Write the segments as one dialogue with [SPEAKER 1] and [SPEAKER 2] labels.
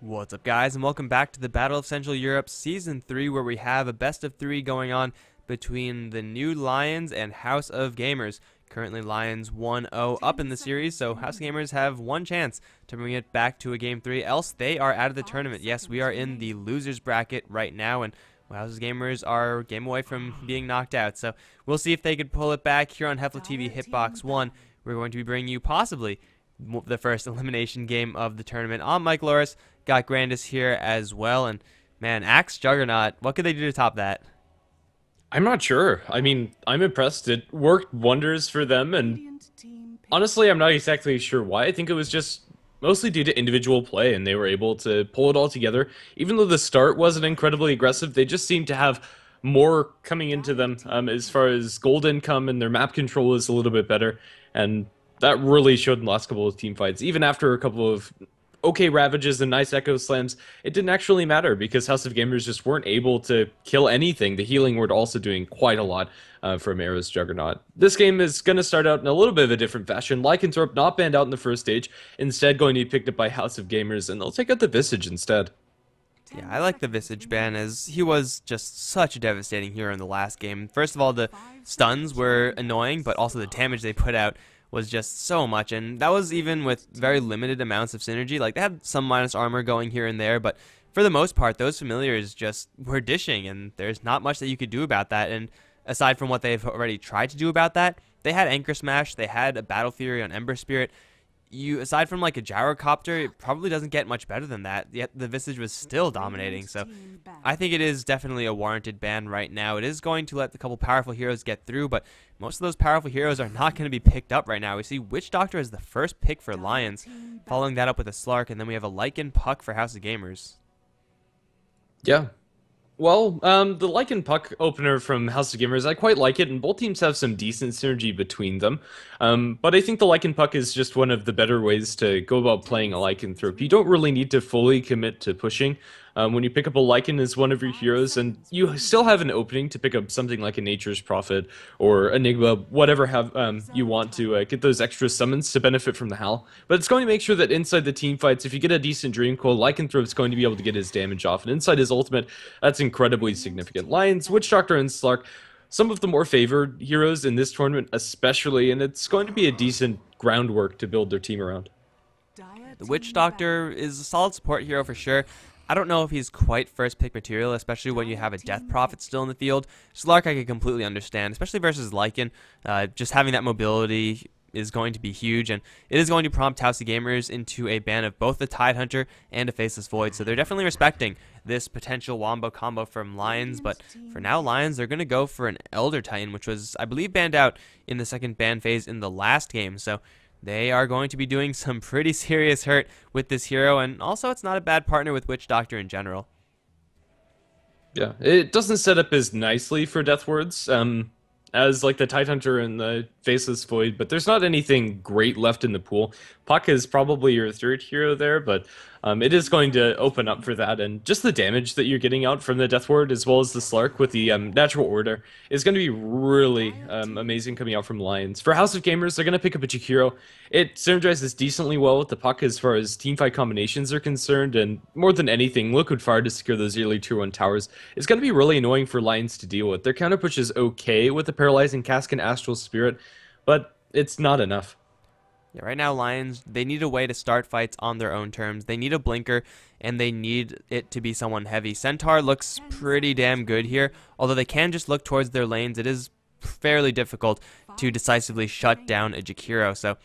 [SPEAKER 1] What's up, guys, and welcome back to the Battle of Central Europe Season 3, where we have a best of 3 going on between the new Lions and House of Gamers. Currently, Lions 1-0 up in the series, so House of Gamers have one chance to bring it back to a Game 3, else they are out of the tournament. Yes, we are in the losers bracket right now, and House of Gamers are a game away from being knocked out. So we'll see if they could pull it back here on HeflaTV Hitbox 1. We're going to be bringing you possibly the first elimination game of the tournament. I'm Mike Loris, got Grandis here as well, and man, Axe Juggernaut, what could they do to top that?
[SPEAKER 2] I'm not sure. I mean, I'm impressed. It worked wonders for them, and honestly, I'm not exactly sure why. I think it was just mostly due to individual play, and they were able to pull it all together. Even though the start wasn't incredibly aggressive, they just seemed to have more coming into them as far as gold income, and their map control is a little bit better, and that really showed in the last couple of team fights. Even after a couple of okay ravages and nice echo slams, it didn't actually matter because House of Gamers just weren't able to kill anything. The healing were also doing quite a lot from Era's Juggernaut. This game is going to start out in a little bit of a different fashion. Lycanthrope not banned out in the first stage, instead going to be picked up by House of Gamers, and they'll take out the Visage instead.
[SPEAKER 1] Yeah, I like the Visage ban, as he was just such a devastating hero in the last game. First of all, the stuns were annoying, but also the damage they put out was just so much, and that was even with very limited amounts of synergy. Like, they had some minus armor going here and there, but for the most part, those familiars just were dishing, and there's not much that you could do about that. And aside from what they've already tried to do about that, they had Anchor Smash, they had a Battle Fury on Ember Spirit. Aside from like a gyrocopter, it probably doesn't get much better than that, yet the Visage was still dominating. So I think it is definitely a warranted ban right now. It is going to let the couple powerful heroes get through, but most of those powerful heroes are not going to be picked up right now. We see Witch Doctor as the first pick for Lions, following that up with a Slark, and then we have a Lycan Puck for House of Gamers.
[SPEAKER 2] Yeah. Well, the Lycan Puck opener from House of Gamers, I quite like it, and both teams have some decent synergy between them. But I think the Lycan Puck is just one of the better ways to go about playing a Lycanthrope. You don't really need to fully commit to pushing. When you pick up a Lycan as one of your heroes, and you still have an opening to pick up something like a Nature's Prophet or Enigma, whatever you want to get those extra summons to benefit from the HAL. But it's going to make sure that inside the team fights, if you get a decent Dream Coil, Lycanthrope's going to be able to get his damage off. And inside his ultimate, that's incredibly significant. Lions, Witch Doctor, and Slark, some of the more favored heroes in this tournament especially, and it's going to be a decent groundwork to build their team around.
[SPEAKER 1] The Witch Doctor is a solid support hero for sure. I don't know if he's quite first pick material, especially when you have a Death Prophet still in the field. Slark I can completely understand, especially versus Lycan. Just having that mobility is going to be huge, and it is going to prompt House of Gamers into a ban of both the Tidehunter and a Faceless Void, so they're definitely respecting this potential Wombo combo from Lions. But for now, Lions, they're going to go for an Elder Titan, which was, I believe, banned out in the second ban phase in the last game, so they are going to be doing some pretty serious hurt with this hero, and also it's not a bad partner with Witch Doctor in general.
[SPEAKER 2] Yeah, it doesn't set up as nicely for Death Words as like the Tidehunter and the Faceless Void, but there's not anything great left in the pool. Puck is probably your third hero there, but it is going to open up for that, and just the damage that you're getting out from the Death Ward as well as the Slark with the Natural Order is going to be really amazing coming out from Lions. For House of Gamers, they're going to pick up a Jakiro. It synergizes decently well with the Puck as far as teamfight combinations are concerned, and more than anything, Liquid Fire to secure those early tier 1 towers is going to be really annoying for Lions to deal with. Their counter push is okay with the Paralyzing Cask and Astral Spirit, but it's not enough.
[SPEAKER 1] Yeah, right now, Lions, they need a way to start fights on their own terms. They need a blinker, and they need it to be someone heavy. Centaur looks pretty damn good here. Although they can just look towards their lanes, it is fairly difficult to decisively shut down a Jakiro. So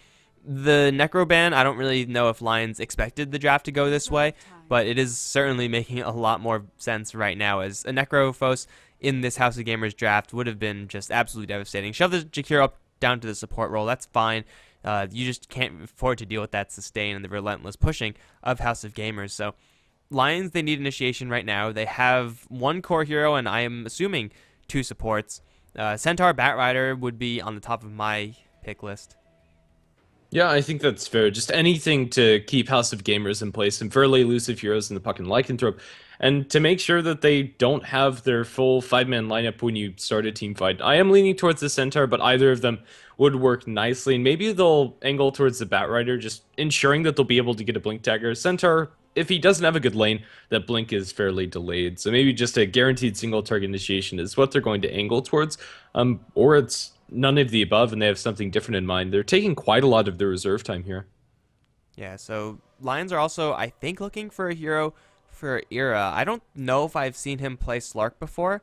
[SPEAKER 1] the Necro ban, I don't really know if Lions expected the draft to go this way, but it is certainly making a lot more sense right now, as a Necrophos in this House of Gamers draft would have been just absolutely devastating. Shove the Jakiro up down to the support role, that's fine. You just can't afford to deal with that sustain and the relentless pushing of House of Gamers. So Lions, they need initiation right now. They have one core hero, and I am assuming 2 supports. Centaur Batrider would be on the top of my pick list.
[SPEAKER 2] Yeah, I think that's fair. Just anything to keep House of Gamers in place, some fairly elusive heroes in the Puck and Lycanthrope, and to make sure that they don't have their full 5-man lineup when you start a team fight. I am leaning towards the Centaur, but either of them would work nicely, and maybe they'll angle towards the Batrider, just ensuring that they'll be able to get a Blink Dagger. Centaur if he doesn't have a good lane, that blink is fairly delayed. So maybe just a guaranteed single target initiation is what they're going to angle towards. Or it's none of the above and they have something different in mind. They're taking quite a lot of their reserve time here.
[SPEAKER 1] Yeah, so Lions are also, I think, looking for a hero for Era. I don't know if I've seen him play Slark before.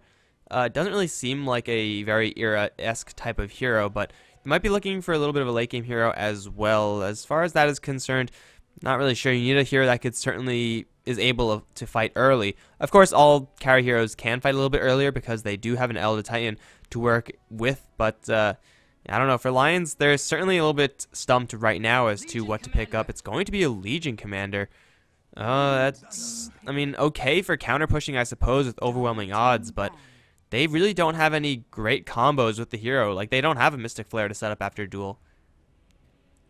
[SPEAKER 1] It doesn't really seem like a very Era-esque type of hero, but they might be looking for a little bit of a late game hero as well. As far as that is concerned, not really sure. You need a hero that could certainly is able to fight early. Of course, all carry heroes can fight a little bit earlier because they do have an Elder Titan to work with, but I don't know. For Lions, they're certainly a little bit stumped right now as to what to pick up. It's going to be a Legion Commander. That's, I mean, okay for counter pushing, I suppose, with overwhelming odds, but they really don't have any great combos with the hero. Like, they don't have a Mystic Flare to set up after duel.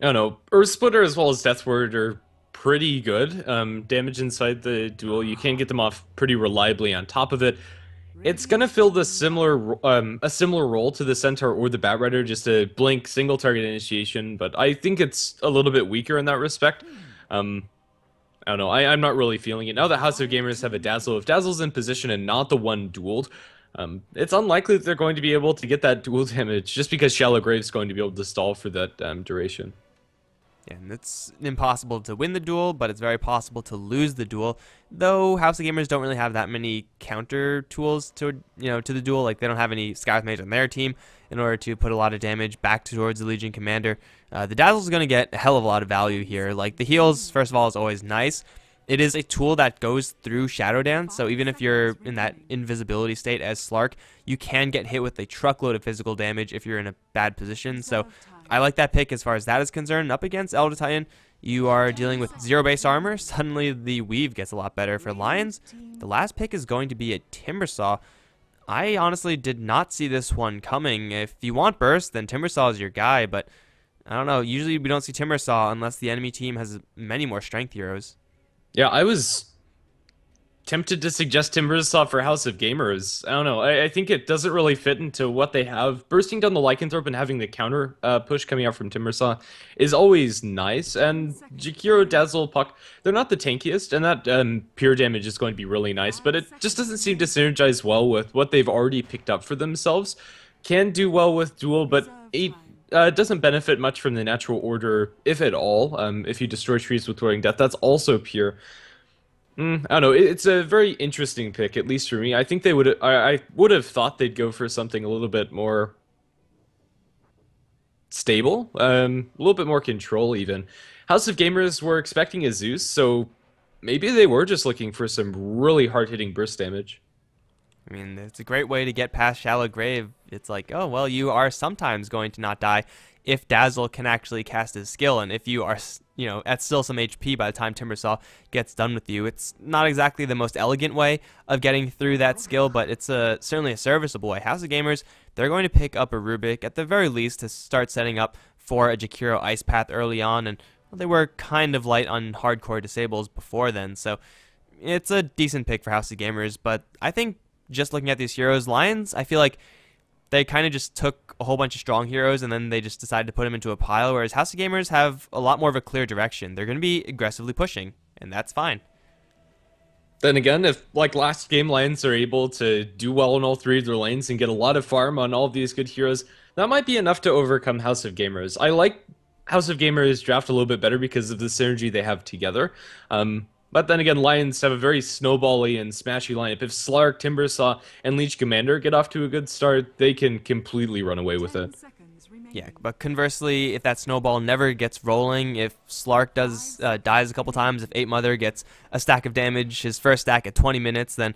[SPEAKER 2] I don't know. Earth Splitter as well as Death Ward are pretty good. Damage inside the duel, you can get them off pretty reliably on top of it. It's gonna fill the a similar role to the Centaur or the Batrider, just a blink single target initiation, but I think it's a little bit weaker in that respect. I don't know. I'm not really feeling it. Now that House of Gamers have a Dazzle, if Dazzle's in position and not the one dueled, it's unlikely that they're going to be able to get that duel damage just because Shallow Grave's going to be able to stall for that duration.
[SPEAKER 1] Yeah, and it's impossible to win the duel, but it's very possible to lose the duel. Though House of Gamers don't really have that many counter tools to to the duel. Like, they don't have any Scout Mage on their team in order to put a lot of damage back towards the Legion Commander. The Dazzle is going to get a hell of a lot of value here. Like, the heals, first of all, is always nice. It is a tool that goes through Shadow Dance, so even if you're in that invisibility state as Slark, you can get hit with a truckload of physical damage if you're in a bad position. So I like that pick as far as that is concerned. Up against Elder Titan, you are dealing with 0 base armor. Suddenly the weave gets a lot better. For Lions, the last pick is going to be a Timbersaw. I honestly did not see this one coming. If you want burst, then Timbersaw is your guy, but I don't know. Usually we don't see Timbersaw unless the enemy team has many more strength heroes.
[SPEAKER 2] Yeah, I was tempted to suggest Timbersaw for House of Gamers. I don't know. I think it doesn't really fit into what they have. Bursting down the Lycanthrope and having the counter push coming out from Timbersaw is always nice. And Jakiro, Dazzle, Puck, they're not the tankiest, and that pure damage is going to be really nice, but it just doesn't seem to synergize well with what they've already picked up for themselves. Can do well with duel, but it doesn't benefit much from the natural order, if at all. If you destroy trees with Roaring Death, that's also pure. I don't know. It's a very interesting pick, at least for me. I think they would. I would have thought they'd go for something a little bit more stable, a little bit more control, even. House of Gamers were expecting a Zeus, so maybe they were just looking for some really hard-hitting burst damage.
[SPEAKER 1] I mean, it's a great way to get past Shallow Grave. It's like, oh, well, you are sometimes going to not die if Dazzle can actually cast his skill, and if you are, at still some HP by the time Timbersaw gets done with you. It's not exactly the most elegant way of getting through that skill, but it's certainly a serviceable way. House of Gamers, they're going to pick up a Rubik, at the very least, to start setting up for a Jakiro Ice Path early on, and well, they were kind of light on hardcore disables before then, so it's a decent pick for House of Gamers, but I think just looking at these heroes, Lions, I feel like they kind of just took a whole bunch of strong heroes and then they just decided to put them into a pile, whereas House of Gamers have a lot more of a clear direction. They're going to be aggressively pushing, and that's fine.
[SPEAKER 2] Then again, if, like last game, Lions are able to do well in all three of their lanes and get a lot of farm on all of these good heroes, that might be enough to overcome House of Gamers. I like House of Gamers draft a little bit better because of the synergy they have together. But then again, Lions have a very snowbally and smashy lineup. If Slark, Timbersaw, and Leech Commander get off to a good start, they can completely run away with it.
[SPEAKER 1] Yeah, but conversely, if that snowball never gets rolling, if Slark dies a couple times, if 8 Mother gets a stack of damage, his first stack at 20 minutes, then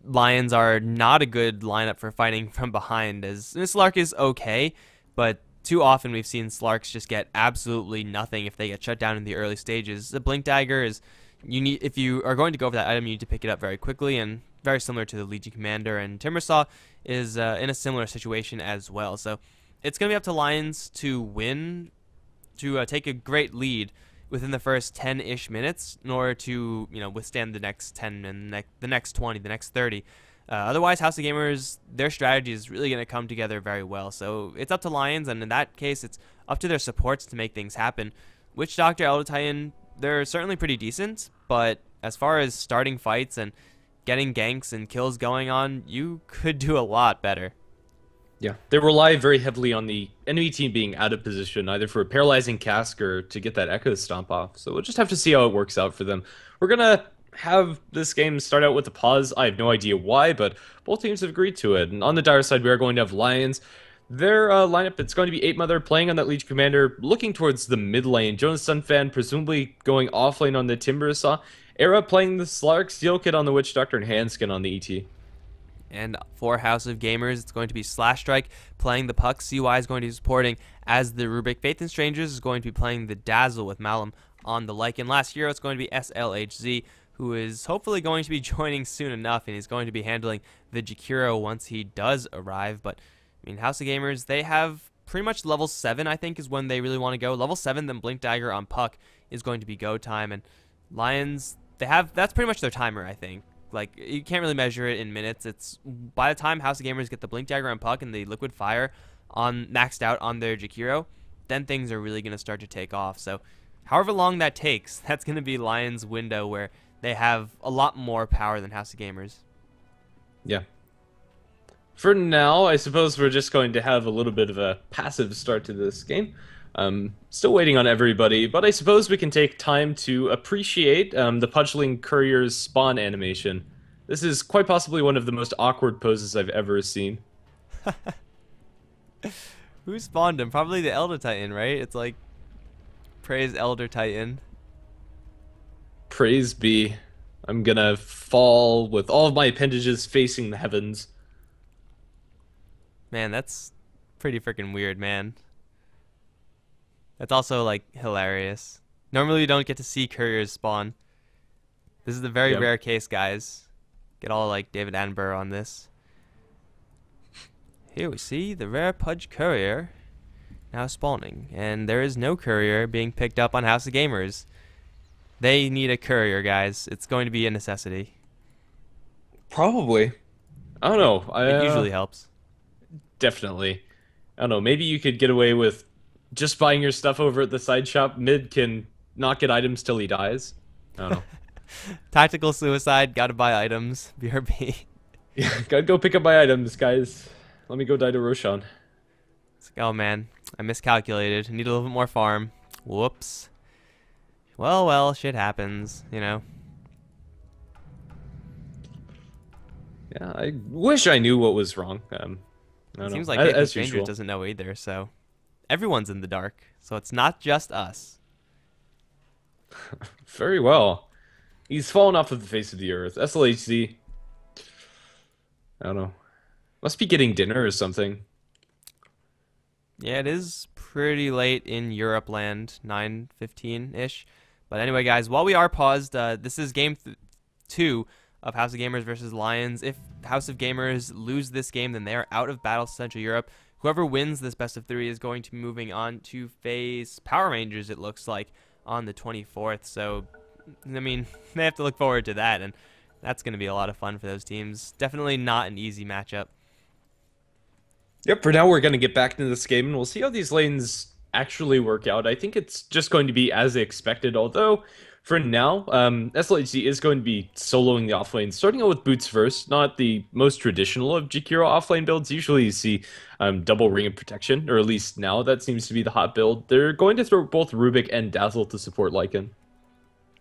[SPEAKER 1] Lions are not a good lineup for fighting from behind. As Slark is okay, but too often we've seen Slarks just get absolutely nothing if they get shut down in the early stages. The Blink Dagger is... if you are going to go for that item, you need to pick it up very quickly, and very similar to the Legion Commander, and Timbersaw is in a similar situation as well. So it's going to be up to Lions to win, to take a great lead within the first 10-ish minutes in order to withstand the next 10 and the next 20, the next 30. Otherwise, House of Gamers, their strategy is really going to come together very well. So it's up to Lions, and in that case, it's up to their supports to make things happen. Witch Doctor, Elder Titan, they're certainly pretty decent, but as far as starting fights and getting ganks and kills going on, you could do a lot better.
[SPEAKER 2] Yeah, they rely very heavily on the enemy team being out of position, either for a paralyzing cask or to get that Echo Stomp off. So we'll just have to see how it works out for them. We're gonna have this game start out with a pause. I have no idea why, but both teams have agreed to it. And on the dire side, we are going to have Lions. Their lineup, it's going to be 8 Mother playing on that Legion Commander, looking towards the mid lane. Jonas Sunfan presumably going off lane on the Timbersaw. Era playing the Slark, Steel Kid on the Witch Doctor, and Handskin on the ET.
[SPEAKER 1] And for House of Gamers, it's going to be Slash Strike playing the Puck. CY is going to be supporting as the Rubik. Faith and Strangers is going to be playing the Dazzle with Malum on the Lycan. Last hero, it's going to be SLHZ, who is hopefully going to be joining soon enough, and he's going to be handling the Jakiro once he does arrive. But, I mean, House of Gamers, they have pretty much level 7, I think, is when they really want to go. Level 7, then Blink Dagger on Puck is going to be go time. And Lions, that's pretty much their timer, I think. Like, you can't really measure it in minutes. It's by the time House of Gamers get the Blink Dagger on Puck and the Liquid Fire on maxed out on their Jakiro, then things are really going to start to take off. So however long that takes, that's going to be Lions' window where they have a lot more power than House of Gamers.
[SPEAKER 2] Yeah. For now, I suppose we're just going to have a little bit of a passive start to this game. Still waiting on everybody, but I suppose we can take time to appreciate the Pudgeling Courier's spawn animation. This is quite possibly one of the most awkward poses I've ever seen.
[SPEAKER 1] Who spawned him? Probably the Elder Titan, right? It's like, praise Elder Titan.
[SPEAKER 2] Praise be. I'm gonna fall with all of my appendages facing the heavens.
[SPEAKER 1] Man, that's pretty freaking weird, man. That's also, like, hilarious. Normally we don't get to see couriers spawn. This is the very rare case, guys. Get all, like, David Attenborough on this. Here we see the rare Pudge courier now spawning. And there is no courier being picked up on House of Gamers. They need a courier, guys. It's going to be a necessity.
[SPEAKER 2] Probably. I don't know.
[SPEAKER 1] It usually helps.
[SPEAKER 2] Definitely. I don't know. Maybe you could get away with just buying your stuff over at the side shop. Mid can not get items till he dies. I don't know.
[SPEAKER 1] Tactical suicide. Gotta buy items. BRB.
[SPEAKER 2] Yeah, gotta go pick up my items, guys. Let me go die to Roshan.
[SPEAKER 1] It's like, oh man, I miscalculated. Need a little bit more farm. Whoops. Well, shit happens, you know.
[SPEAKER 2] Yeah, I wish I knew what was wrong. I don't know.
[SPEAKER 1] Seems like Faith Strangers doesn't know either, so everyone's in the dark. So it's not just us.
[SPEAKER 2] Very well. He's fallen off of the face of the earth. SLHC. I don't know. Must be getting dinner or something.
[SPEAKER 1] Yeah, it is pretty late in Europe land, 9:15-ish. But anyway, guys, while we are paused, this is game 2 of House of Gamers versus Lions. If House of Gamers lose this game, then they are out of Battle Central Europe. Whoever wins this best of 3 is going to be moving on to face Power Rangers, it looks like, on the 24th. So, I mean, they have to look forward to that, and that's going to be a lot of fun for those teams. Definitely not an easy matchup.
[SPEAKER 2] Yep, for now we're going to get back into this game, and we'll see how these lanes actually work out. I think it's just going to be as expected, although for now, SLHC is going to be soloing the offlane, starting out with Boots first, not the most traditional of Jakiro offlane builds. Usually you see double Ring of Protection, or at least now that seems to be the hot build. They're going to throw both Rubik and Dazzle to support Lycan.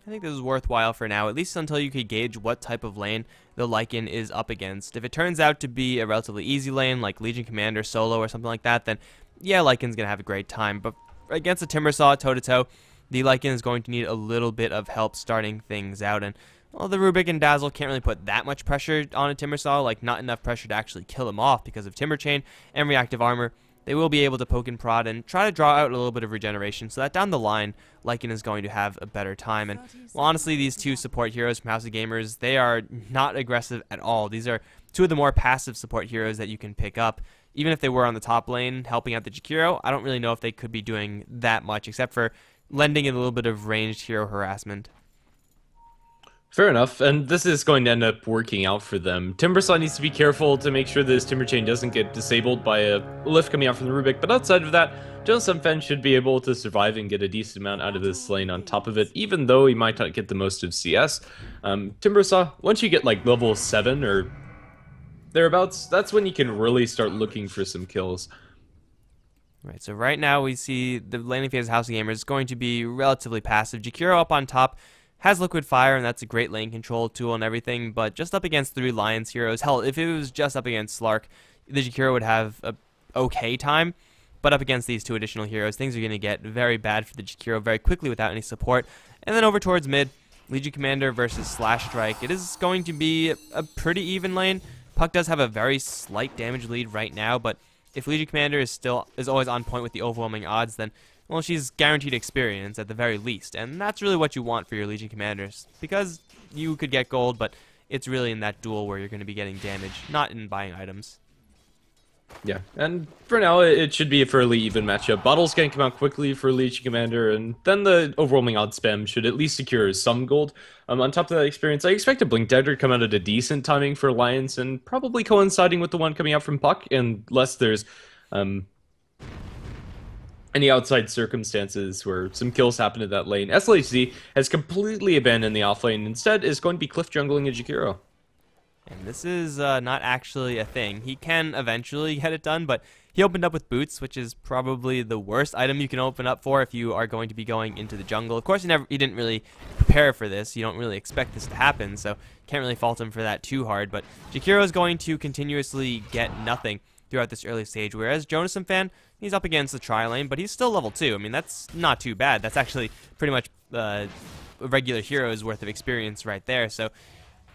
[SPEAKER 1] I think this is worthwhile for now, at least until you could gauge what type of lane the Lycan is up against. If it turns out to be a relatively easy lane, like Legion Commander solo or something like that, then yeah, Lycan's going to have a great time. But against a Timbersaw toe-to-toe, the Lycan is going to need a little bit of help starting things out. And well, the Rubik and Dazzle can't really put that much pressure on a Timbersaw, like not enough pressure to actually kill him off because of Timber Chain and Reactive Armor. They will be able to poke and prod and try to draw out a little bit of regeneration so that down the line, Lycan is going to have a better time. And well, honestly, these two support heroes from House of Gamers, they are not aggressive at all. These are two of the more passive support heroes that you can pick up. Even if they were on the top lane helping out the Jakiro, I don't really know if they could be doing that much except for lending in a little bit of ranged hero harassment.
[SPEAKER 2] Fair enough, and this is going to end up working out for them. Timbersaw needs to be careful to make sure that his Timber Chain doesn't get disabled by a lift coming out from the Rubik, but outside of that, Jonas Sunfen should be able to survive and get a decent amount out of this lane on top of it, even though he might not get the most of CS. Timbersaw, once you get like level 7 or thereabouts, that's when you can really start looking for some kills.
[SPEAKER 1] Right, so right now we see the laning phase of House of Gamer is going to be relatively passive. Jakiro up on top has Liquid Fire, and that's a great lane control tool and everything, but just up against 3 Lions heroes. Hell, if it was just up against Slark, the Jakiro would have a okay time, but up against these 2 additional heroes, things are going to get very bad for the Jakiro very quickly without any support. And then over towards mid, Legion Commander versus Slash Strike. It is going to be a pretty even lane. Puck does have a very slight damage lead right now, but if Legion Commander is always on point with the overwhelming odds, then, well, she's guaranteed experience at the very least, and that's really what you want for your Legion Commanders, because you could get gold, but it's really in that duel where you're going to be getting damage, not in buying items.
[SPEAKER 2] Yeah, and for now, it should be a fairly even matchup. Bottles can come out quickly for Legion Commander, and then the overwhelming odds spam should at least secure some gold. On top of that experience, I expect a Blink Dagger to come out at a decent timing for Alliance, and probably coinciding with the one coming out from Puck, unless there's any outside circumstances where some kills happen in that lane. SLHZ has completely abandoned the offlane, instead is going to be cliff jungling a Jakiro.
[SPEAKER 1] And this is not actually a thing. He can eventually get it done, but he opened up with boots, which is probably the worst item you can open up for if you are going to be going into the jungle. Of course, he didn't really prepare for this. You don't really expect this to happen, so can't really fault him for that too hard. But Jakiro is going to continuously get nothing throughout this early stage, whereas Jonas Fan, he's up against the tri lane, but he's still level 2. I mean, that's not too bad. That's actually pretty much a regular hero's worth of experience right there. So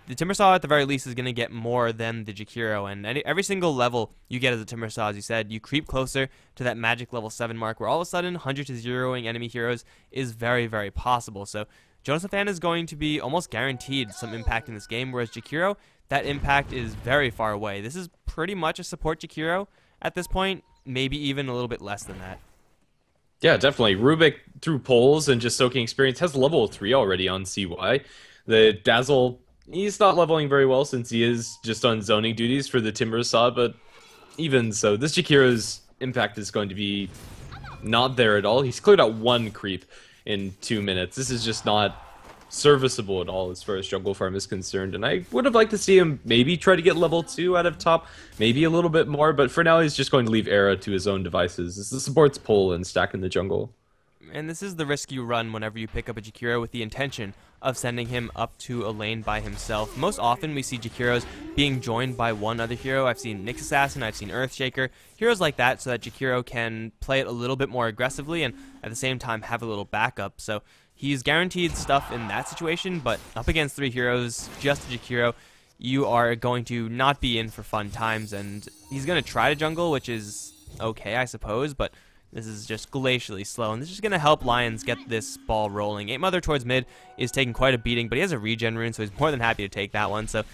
[SPEAKER 1] the Timbersaw at the very least is going to get more than the Jakiro, and every single level you get as a Timbersaw, as you said, you creep closer to that magic level 7 mark, where all of a sudden 100 to 0ing enemy heroes is very, very possible. So Jonas Fan is going to be almost guaranteed some impact in this game, whereas Jakiro, that impact is very far away. This is pretty much a support Jakiro at this point, maybe even a little bit less than that.
[SPEAKER 2] Yeah, definitely. Rubik, through polls and just soaking experience, has level 3 already on CY. The Dazzle, he's not leveling very well since he is just on zoning duties for the Timbersaw, but even so, this Jakiro's impact is going to be not there at all. He's cleared out 1 creep in 2 minutes. This is just not serviceable at all as far as jungle farm is concerned, and I would have liked to see him maybe try to get level 2 out of top, maybe a little bit more, but for now he's just going to leave Era to his own devices. This is support's pull and stack in the jungle.
[SPEAKER 1] And this is the risk you run whenever you pick up a Jakiro with the intention of sending him up to a lane by himself. Most often we see Jakiros being joined by one other hero. I've seen Nyx Assassin, I've seen Earthshaker, heroes like that, so that Jakiro can play it a little bit more aggressively and at the same time have a little backup. So he's guaranteed stuff in that situation, but up against 3 heroes, just Jakiro, you are going to not be in for fun times, and he's going to try to jungle, which is okay, I suppose, but this is just glacially slow, and this is going to help Lions get this ball rolling. 8 Mother towards mid is taking quite a beating, but he has a regen rune, so he's more than happy to take that one. So,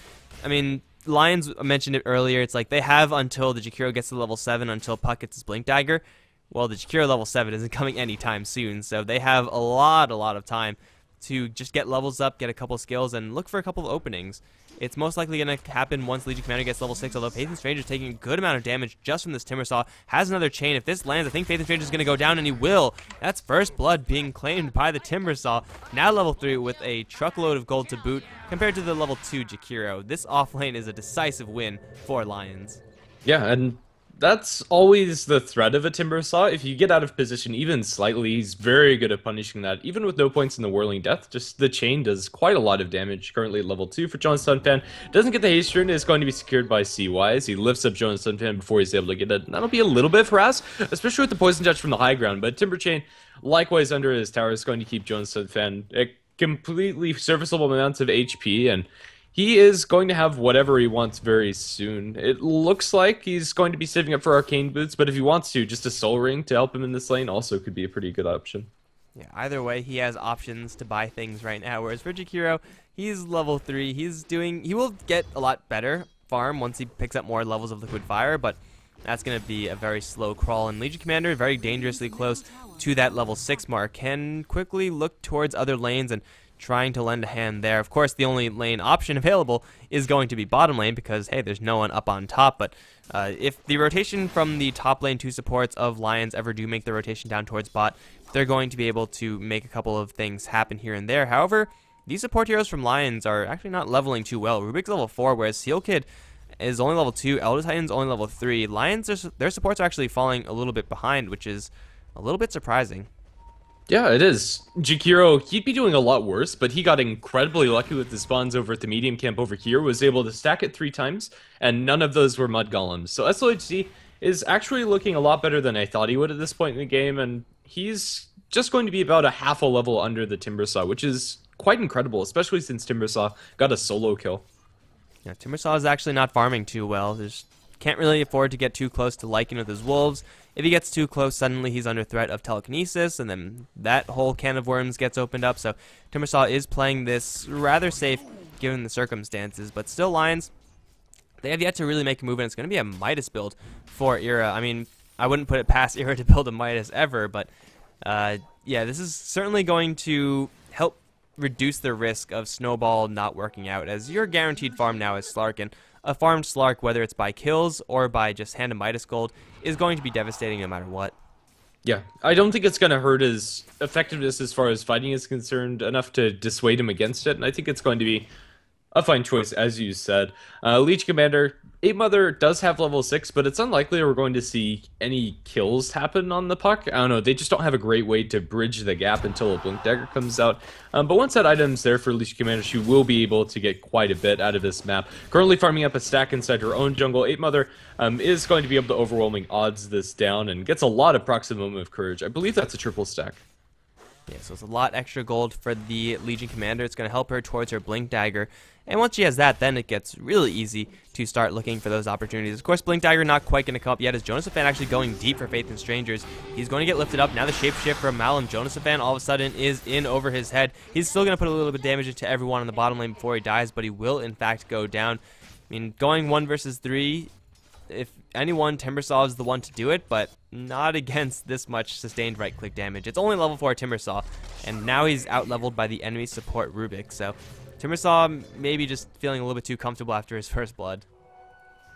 [SPEAKER 1] I mean, Lions, I mentioned it earlier, it's like they have until the Jakiro gets to level 7, until Puck gets his Blink Dagger. Well, the Jakiro level 7 isn't coming anytime soon, so they have a lot of time to just get levels up, get a couple skills, and look for a couple of openings. It's most likely going to happen once Legion Commander gets level 6, although Faith and Strange is taking a good amount of damage just from this Timbersaw. Has another chain. If this lands, I think Faith and Strange is going to go down, and he will. That's first blood being claimed by the Timbersaw. Now level 3 with a truckload of gold to boot compared to the level 2 Jakiro. This offlane is a decisive win for Lions.
[SPEAKER 2] Yeah, and that's always the threat of a Timbersaw. If you get out of position even slightly, he's very good at punishing that. Even with no points in the Whirling Death, just the chain does quite a lot of damage. Currently at level 2 for Jonas Sunfan. Doesn't get the haste rune, is going to be secured by CY as he lifts up Jonas Sunfan before he's able to get it. And that'll be a little bit of harass, especially with the poison touch from the high ground. But Timber Chain, likewise under his tower, is going to keep Jonas Sunfan a completely serviceable amounts of HP, and he is going to have whatever he wants very soon. It looks like he's going to be saving up for Arcane Boots, but if he wants to, just a Soul Ring to help him in this lane also could be a pretty good option.
[SPEAKER 1] Yeah, either way, he has options to buy things right now, whereas for Jakiro, he's level 3. He will get a lot better farm once he picks up more levels of Liquid Fire, but that's going to be a very slow crawl, and Legion Commander, very dangerously close to that level 6 mark, can quickly look towards other lanes and trying to lend a hand there. Of course, the only lane option available is going to be bottom lane because, hey, there's no one up on top. But if the rotation from the top lane 2 supports of Lajons ever do make the rotation down towards bot, they're going to be able to make a couple of things happen here and there. However, these support heroes from Lajons are actually not leveling too well. Rubik's level 4, whereas Seal Kid is only level 2, Elder Titan's only level 3. Lajons, their supports are actually falling a little bit behind, which is a little bit surprising.
[SPEAKER 2] Yeah, it is. Jakiro, he'd be doing a lot worse, but he got incredibly lucky with the spawns over at the medium camp over here, was able to stack it 3 times, and none of those were mud golems. So SLHC is actually looking a lot better than I thought he would at this point in the game, and he's just going to be about a half a level under the Timbersaw, which is quite incredible, especially since Timbersaw got a solo kill.
[SPEAKER 1] Yeah, Timbersaw is actually not farming too well. Can't really afford to get too close to Lycan with his wolves. If he gets too close, suddenly he's under threat of telekinesis, and then that whole can of worms gets opened up. So Timbersaw is playing this rather safe given the circumstances, but still Lajons, they have yet to really make a move, and it's going to be a Midas build for Era. I mean, I wouldn't put it past Era to build a Midas ever, but yeah, this is certainly going to help reduce the risk of Snowball not working out, as your guaranteed farm now is Slark, and a farmed Slark, whether it's by kills or by just hand of Midas gold, is going to be devastating no matter what.
[SPEAKER 2] Yeah, I don't think it's going to hurt his effectiveness as far as fighting is concerned enough to dissuade him against it, and I think it's going to be a fine choice, as you said. Leech Commander, 8-Mother does have level 6, but it's unlikely we're going to see any kills happen on the puck. I don't know, they just don't have a great way to bridge the gap until a Blink Dagger comes out. But once that item's there for Leech Commander, she will be able to get quite a bit out of this map. Currently farming up a stack inside her own jungle, 8-Mother is going to be able to overwhelming odds this down and gets a lot of Proximum of Courage. I believe that's a triple stack.
[SPEAKER 1] Yeah, so it's a lot extra gold for the Legion Commander. It's going to help her towards her Blink Dagger. And once she has that, then it gets really easy to start looking for those opportunities. Of course, Blink Dagger not quite going to come up yet, as Jonasafan actually going deep for Faith in Strangers. He's going to get lifted up. Now the shapeshift from Malum. Jonasafan all of a sudden is in over his head. He's still going to put a little bit of damage into everyone on the bottom lane before he dies, but he will in fact go down. I mean, going 1 versus 3, if anyone, Timbersaw is the one to do it, but not against this much sustained right-click damage. It's only level 4 Timbersaw, and now he's out-leveled by the enemy support Rubik, so Timbersaw maybe just feeling a little bit too comfortable after his first blood.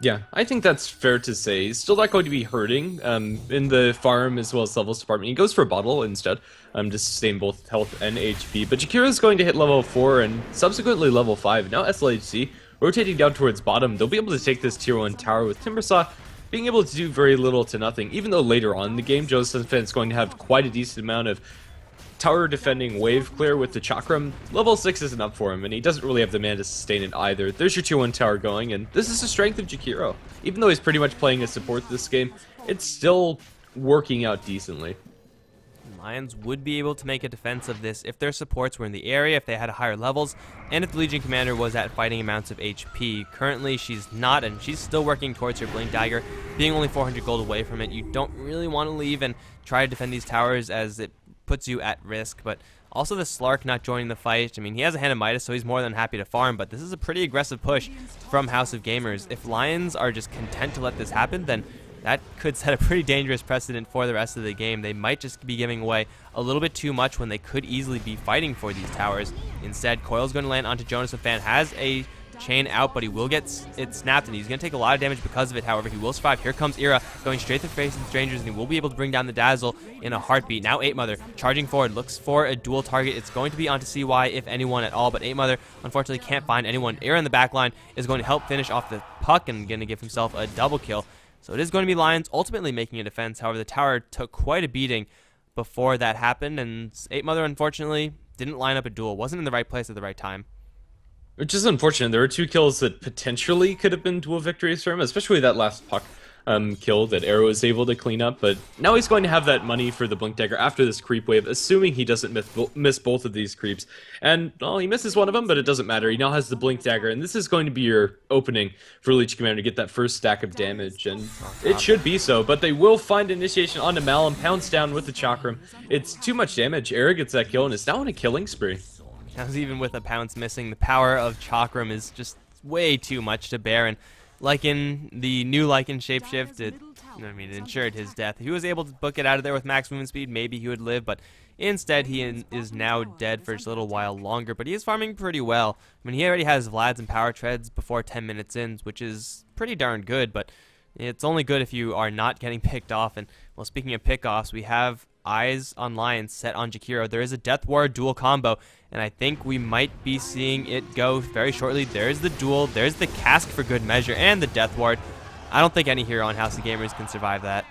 [SPEAKER 2] Yeah, I think that's fair to say. He's still not going to be hurting in the farm as well as levels department. He goes for a bottle instead to sustain both health and HP, but Jakira's going to hit level 4 and subsequently level 5. Now SLHC rotating down towards bottom, they'll be able to take this tier 1 tower with Timbersaw being able to do very little to nothing, even though later on in the game, Jonasafan is going to have quite a decent amount of tower defending wave clear with the Chakram. Level 6 isn't up for him, and he doesn't really have the mana to sustain it either. There's your tier 1 tower going, and this is the strength of Jakiro. Even though he's pretty much playing as support this game, it's still working out decently.
[SPEAKER 1] Lajons would be able to make a defense of this if their supports were in the area, if they had higher levels, and if the Legion Commander was at fighting amounts of HP. Currently, she's not, and she's still working towards her Blink Dagger. Being only 400 gold away from it, you don't really want to leave and try to defend these towers as it puts you at risk, but also the Slark not joining the fight. I mean, he has a hand of Midas, so he's more than happy to farm, but this is a pretty aggressive push from House of Gamers. If Lajons are just content to let this happen, then that could set a pretty dangerous precedent for the rest of the game. They might just be giving away a little bit too much when they could easily be fighting for these towers. Instead, Coil's going to land onto Jonasafan, has a chain out, but he will get it snapped, and he's going to take a lot of damage because of it. However, he will survive. Here comes Era, going straight to Faith in Strangers, and he will be able to bring down the Dazzle in a heartbeat. Now 8-Mother charging forward, looks for a dual target. It's going to be onto CY, if anyone at all, but 8-Mother unfortunately can't find anyone. Era in the back line is going to help finish off the puck and going to give himself a double kill. So it is going to be Lajons ultimately making a defense. However, the tower took quite a beating before that happened, and 8-Mother unfortunately didn't line up a duel. Wasn't in the right place at the right time.
[SPEAKER 2] Which is unfortunate. There were 2 kills that potentially could have been dual victories for him, especially that last puck kill that Arrow was able to clean up. But now he's going to have that money for the Blink Dagger after this creep wave, assuming he doesn't miss both of these creeps. And, well, he misses one of them, but it doesn't matter. He now has the Blink Dagger, and this is going to be your opening for Leech Commander to get that first stack of damage. And it should be so, but they will find initiation onto Malum, pounce down with the Chakram. It's too much damage. Arrow gets that kill, and is now on a killing spree.
[SPEAKER 1] Even with a pounce missing, the power of Chakram is just way too much to bear, and Lycan, the new Lycan shapeshift, it I mean, it ensured his death. If he was able to book it out of there with max movement speed, maybe he would live, but instead he is now dead for just a little while longer, but he is farming pretty well. I mean, he already has Vlads and power treads before 10 minutes in, which is pretty darn good, but it's only good if you are not getting picked off. And, well, speaking of pick-offs, we have eyes on Lajons set on Jakiro. There is a Death Ward dual combo, and I think we might be seeing it go very shortly. There's the duel, there's the cask for good measure, and the Death Ward. I don't think any hero on House of Gamers can survive that.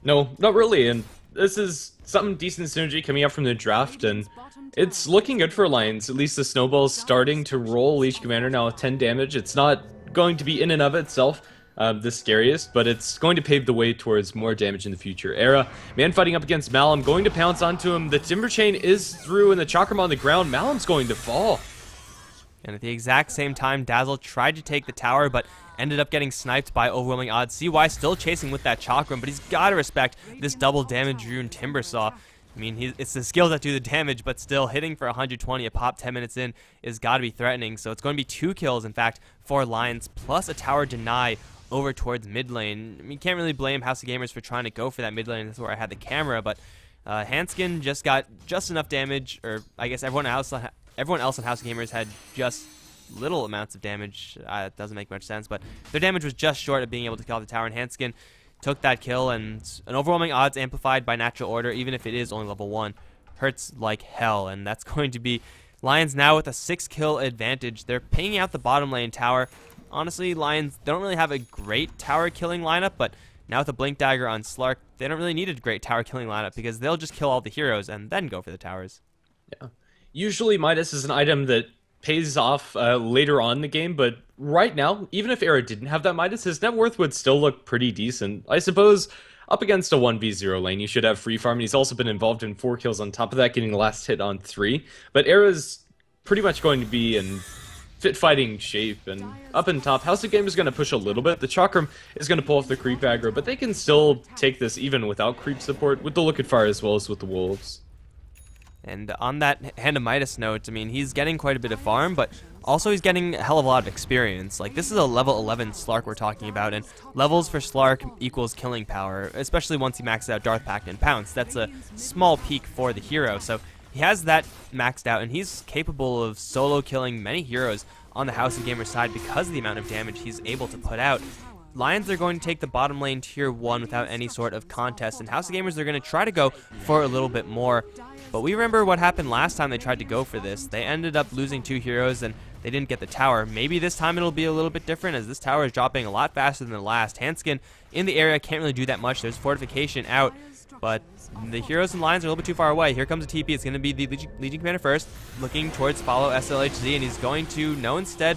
[SPEAKER 2] No, not really, and this is some decent synergy coming up from the draft, and it's looking good for Lajons. At least the snowball's starting to roll. Leech Commander now with 10 damage. It's not going to be in and of itself the scariest, but it's going to pave the way towards more damage in the future. Era, man fighting up against Malum, going to pounce onto him. The Timber Chain is through, and the Chakram on the ground. Malum's going to fall.
[SPEAKER 1] And at the exact same time, Dazzle tried to take the tower, but ended up getting sniped by overwhelming odds. CY still chasing with that Chakram, but he's got to respect this double damage rune Timbersaw. I mean, it's the skills that do the damage, but still hitting for 120 a pop 10 minutes in is got to be threatening. So it's going to be 2 kills, in fact, for Lajons, plus a tower deny over towards mid lane. I mean, you can't really blame House of Gamers for trying to go for that mid lane. That's where I had the camera, but Hanskin just got just enough damage, or I guess everyone else in House of Gamers had just little amounts of damage. It doesn't make much sense, but their damage was just short of being able to kill the tower, and Hanskin took that kill, and an overwhelming odds amplified by natural order, even if it is only level 1, hurts like hell, and that's going to be Lajons now with a 6-kill advantage. They're pinging out the bottom lane tower. Honestly, Lajons don't really have a great tower killing lineup, but now with a Blink Dagger on Slark, they don't really need a great tower killing lineup because they'll just kill all the heroes and then go for the towers.
[SPEAKER 2] Yeah. Usually Midas is an item that pays off later on in the game, but right now, even if Era didn't have that Midas, his net worth would still look pretty decent. I suppose up against a 1v0 lane, you should have free farm, and he's also been involved in 4 kills on top of that, getting the last hit on 3. But Era's pretty much going to be in fit fighting shape, and up in top, House of Game is going to push a little bit. The Chakram is going to pull off the creep aggro, but they can still take this even without creep support with the Liquid Fire as well as with the Wolves.
[SPEAKER 1] And on that Hand of Midas note, I mean, he's getting quite a bit of farm, but also he's getting a hell of a lot of experience. Like, this is a level 11 Slark we're talking about, and levels for Slark equals killing power, especially once he maxes out Darth Pact and Pounce. That's a small peak for the hero, so he has that maxed out, and he's capable of solo killing many heroes on the House of Gamer side because of the amount of damage he's able to put out. Lajons are going to take the bottom lane tier 1 without any sort of contest, and House of Gamers are going to try to go for a little bit more. But we remember what happened last time they tried to go for this. They ended up losing 2 heroes and they didn't get the tower. Maybe this time it'll be a little bit different, as this tower is dropping a lot faster than the last. Hanskin in the area can't really do that much. There's fortification out, but the heroes and Lajons are a little bit too far away. Here comes a TP. It's going to be the Legion Commander first, looking towards follow SLHZ, and he's going to instead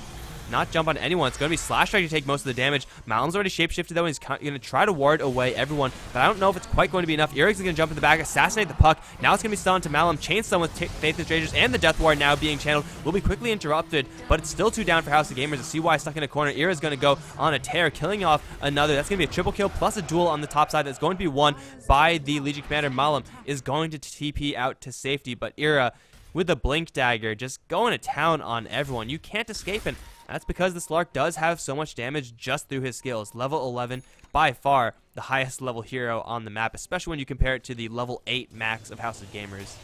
[SPEAKER 1] not jump on anyone. It's going to be Slash Strike to take most of the damage. Malum's already shapeshifted though, and he's going to try to ward away everyone, but I don't know if it's quite going to be enough. Eric's going to jump in the back, assassinate the puck. Now it's going to be stunned to Malum. Chain stun with Faithless Rangers, and the Death Ward now being channeled will be quickly interrupted, but it's still 2 down for House of Gamers. The CY stuck in a corner. Era's going to go on a tear, killing off another. That's going to be a triple kill plus a duel on the top side that's going to be won by the Legion Commander. Malum is going to TP out to safety, but Era with a Blink Dagger just going to town on everyone. You can't escape him. That's because the Slark does have so much damage just through his skills. Level 11, by far the highest level hero on the map, especially when you compare it to the level 8 max of House of Gamers.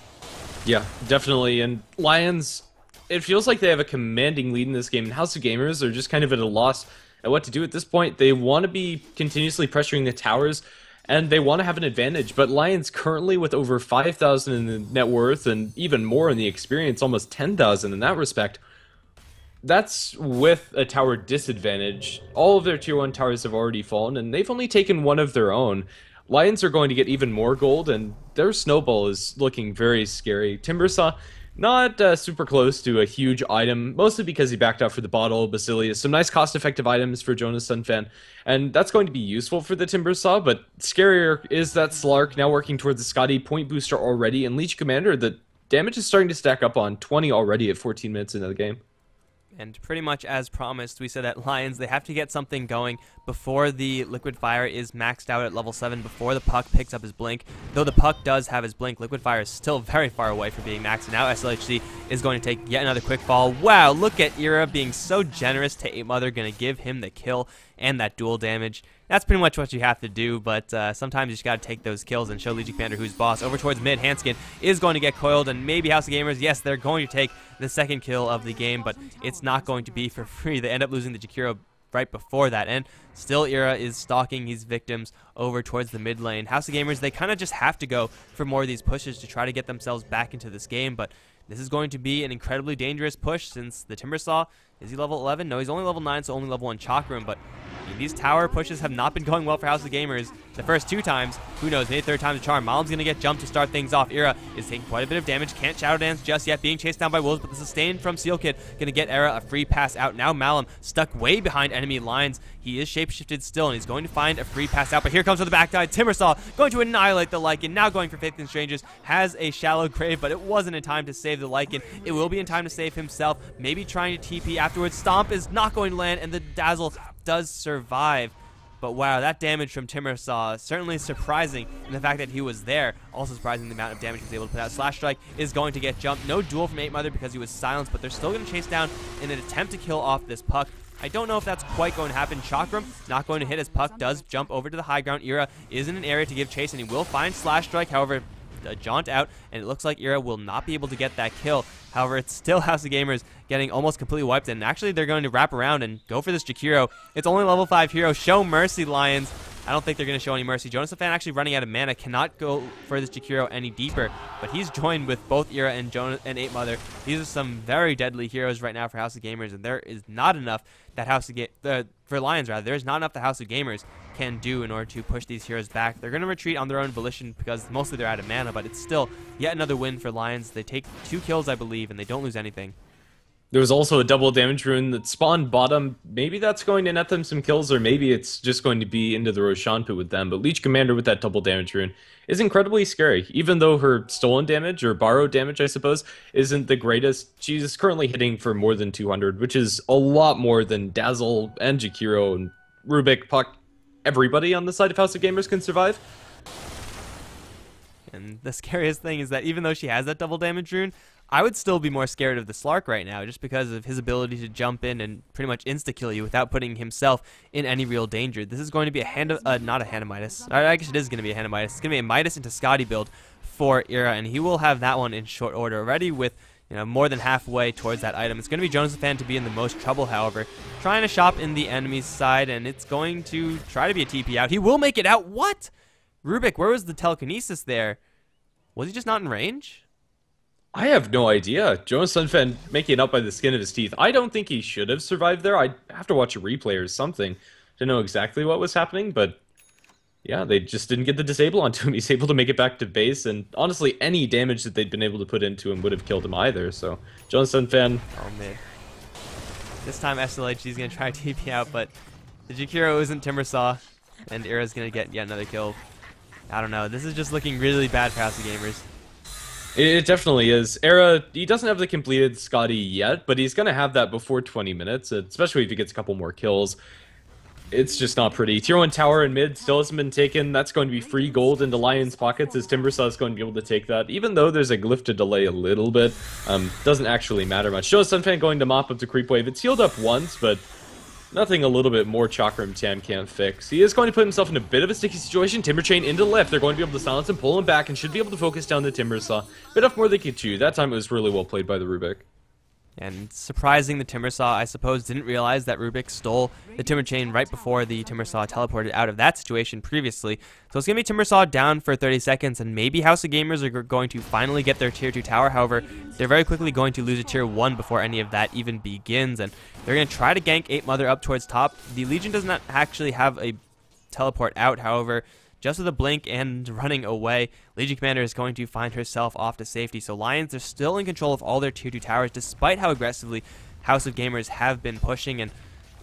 [SPEAKER 2] Yeah, definitely. And Lajons, it feels like they have a commanding lead in this game, and House of Gamers are just kind of at a loss at what to do at this point. They want to be continuously pressuring the towers, and they want to have an advantage, but Lajons currently with over 5,000 in the net worth and even more in the experience, almost 10,000 in that respect. That's with a tower disadvantage. All of their tier 1 towers have already fallen, and they've only taken one of their own. Lajons are going to get even more gold, and their snowball is looking very scary. Timbersaw, not super close to a huge item, mostly because he backed out for the bottle, Basilius. Some nice cost-effective items for Jonas Sunfan, and that's going to be useful for the Timbersaw, but scarier is that Slark now working towards the Scotty point booster already, and Leech Commander, the damage is starting to stack up on 20 already at 14 minutes into the game.
[SPEAKER 1] And pretty much as promised, we said that Lajons, they have to get something going before the Liquid Fire is maxed out at level 7, before the puck picks up his blink. Though the puck does have his blink, Liquid Fire is still very far away from being maxed. And now SLHC is going to take yet another quick fall. Wow, look at Era being so generous to 8 Mother, going to give him the kill and that dual damage. that's pretty much what you have to do, but sometimes you just got to take those kills and show Legion Commander who's boss. Over towards mid, Hanskin is going to get coiled, and maybe House of Gamers, yes, they're going to take the second kill of the game, but it's not going to be for free. They end up losing the Jakiro right before that, and still Ira is stalking his victims over towards the mid lane. House of Gamers, they kind of just have to go for more of these pushes to try to get themselves back into this game, but this is going to be an incredibly dangerous push since the Timbersaw, is he level 11? No, he's only level 9, so only level 1 Chakram, but these tower pushes have not been going well for House of Gamers the first 2 times. Who knows, maybe third time's a charm. Malam's going to get jumped to start things off. Ira is taking quite a bit of damage. Can't Shadow Dance just yet. Being chased down by wolves, but the sustain from Seal Kid going to get Ira a free pass out. Now Malam stuck way behind enemy lines. He is shapeshifted still, and he's going to find a free pass out. But here comes to the backside. Timbersaw going to annihilate the Lycan. Now going for Faith in Strangers. Has a shallow grave, but it wasn't in time to save the Lycan. It will be in time to save himself. Maybe trying to TP afterwards. Stomp is not going to land, and the Dazzle does survive. But wow, that damage from Timbersaw, certainly surprising in the fact that he was there. Also surprising the amount of damage he was able to put out. Slash Strike is going to get jumped. No duel from 8 Mother because he was silenced, but they're still going to chase down in an attempt to kill off this Puck. I don't know if that's quite going to happen. Chakram not going to hit as Puck does jump over to the high ground. Ira is in an area to give chase, and he will find Slash Strike. However, a jaunt out, and it looks like Ira will not be able to get that kill. However, it's still House of Gamers getting almost completely wiped, and actually they're going to wrap around and go for this Jakiro. It's only level 5 hero. Show mercy, Lions. I don't think they're going to show any mercy. Jonas Fan actually running out of mana, cannot go for this Jakiro any deeper, but he's joined with both Ira and 8 Mother. These are some very deadly heroes right now for House of Gamers, and there is not enough that for Lions rather, there's not enough the House of Gamers can do in order to push these heroes back. They're going to retreat on their own volition because mostly they're out of mana, but it's still yet another win for Lions. They take 2 kills, I believe, and they don't lose anything.
[SPEAKER 2] There was also a double damage rune that spawned bottom. Maybe that's going to net them some kills, or maybe it's just going to be into the Roshan pit with them. But Leech Commander with that double damage rune is incredibly scary. Even though her stolen damage, or borrowed damage, I suppose, isn't the greatest, she's currently hitting for more than 200, which is a lot more than Dazzle and Jakiro and Rubik, Puck, everybody on the side of House of Gamers can survive.
[SPEAKER 1] And the scariest thing is that even though she has that double damage rune, I would still be more scared of the Slark right now just because of his ability to jump in and pretty much insta-kill you without putting himself in any real danger. This is going to be a not a Hand of Midas. I guess it is going to be a Hand of Midas. It's going to be a Midas into Scotty build for Ira, and he will have that one in short order already with more than halfway towards that item. It's going to be Jonas Fan to be in the most trouble, however. Trying to shop in the enemy's side, and it's going to try to be a TP out. He will make it out. What? Rubik, where was the telekinesis there? Was he just not in range?
[SPEAKER 2] I have no idea. Jonas Sunfen making it up by the skin of his teeth. I don't think he should have survived there. I'd have to watch a replay or something to know exactly what was happening, but yeah, they just didn't get the disable onto him. He's able to make it back to base, and honestly, any damage that they'd been able to put into him would have killed him either, so Jonas Sunfen...
[SPEAKER 1] Oh, man. This time SLHD is going to try to TP out, but the Jakiro isn't Timbersaw, and Ira's going to get yet another kill. I don't know. This is just looking really bad for House of Gamers.
[SPEAKER 2] It definitely is. Era, he doesn't have the completed Scotty yet, but he's going to have that before 20 minutes, especially if he gets a couple more kills. It's just not pretty. Tier 1 tower in mid still hasn't been taken. That's going to be free gold into Lion's pockets, as Timbersaw is going to be able to take that. Even though there's a glyph to delay a little bit, doesn't actually matter much. Jonas Sunfan going to mop up the creep wave. It's healed up once, but nothing a little bit more Chakram Tam can't fix. He is going to put himself in a bit of a sticky situation. Timber Chain into the left. They're going to be able to silence him, pull him back, and should be able to focus down the Timbersaw. Bit off more than they could chew. That time it was really well played by the Rubik.
[SPEAKER 1] And surprising, the Timbersaw, I suppose, didn't realize that Rubik stole the Timber Chain right before the Timbersaw teleported out of that situation previously. So it's going to be Timbersaw down for 30 seconds, and maybe House of Gamers are going to finally get their Tier 2 tower. However, they're very quickly going to lose a Tier 1 before any of that even begins, and they're going to try to gank 8 Mother up towards top. The Legion does not actually have a teleport out, however, just with a blink and running away, Legion Commander is going to find herself off to safety. So Lions are still in control of all their Tier 2 towers, despite how aggressively House of Gamers have been pushing. And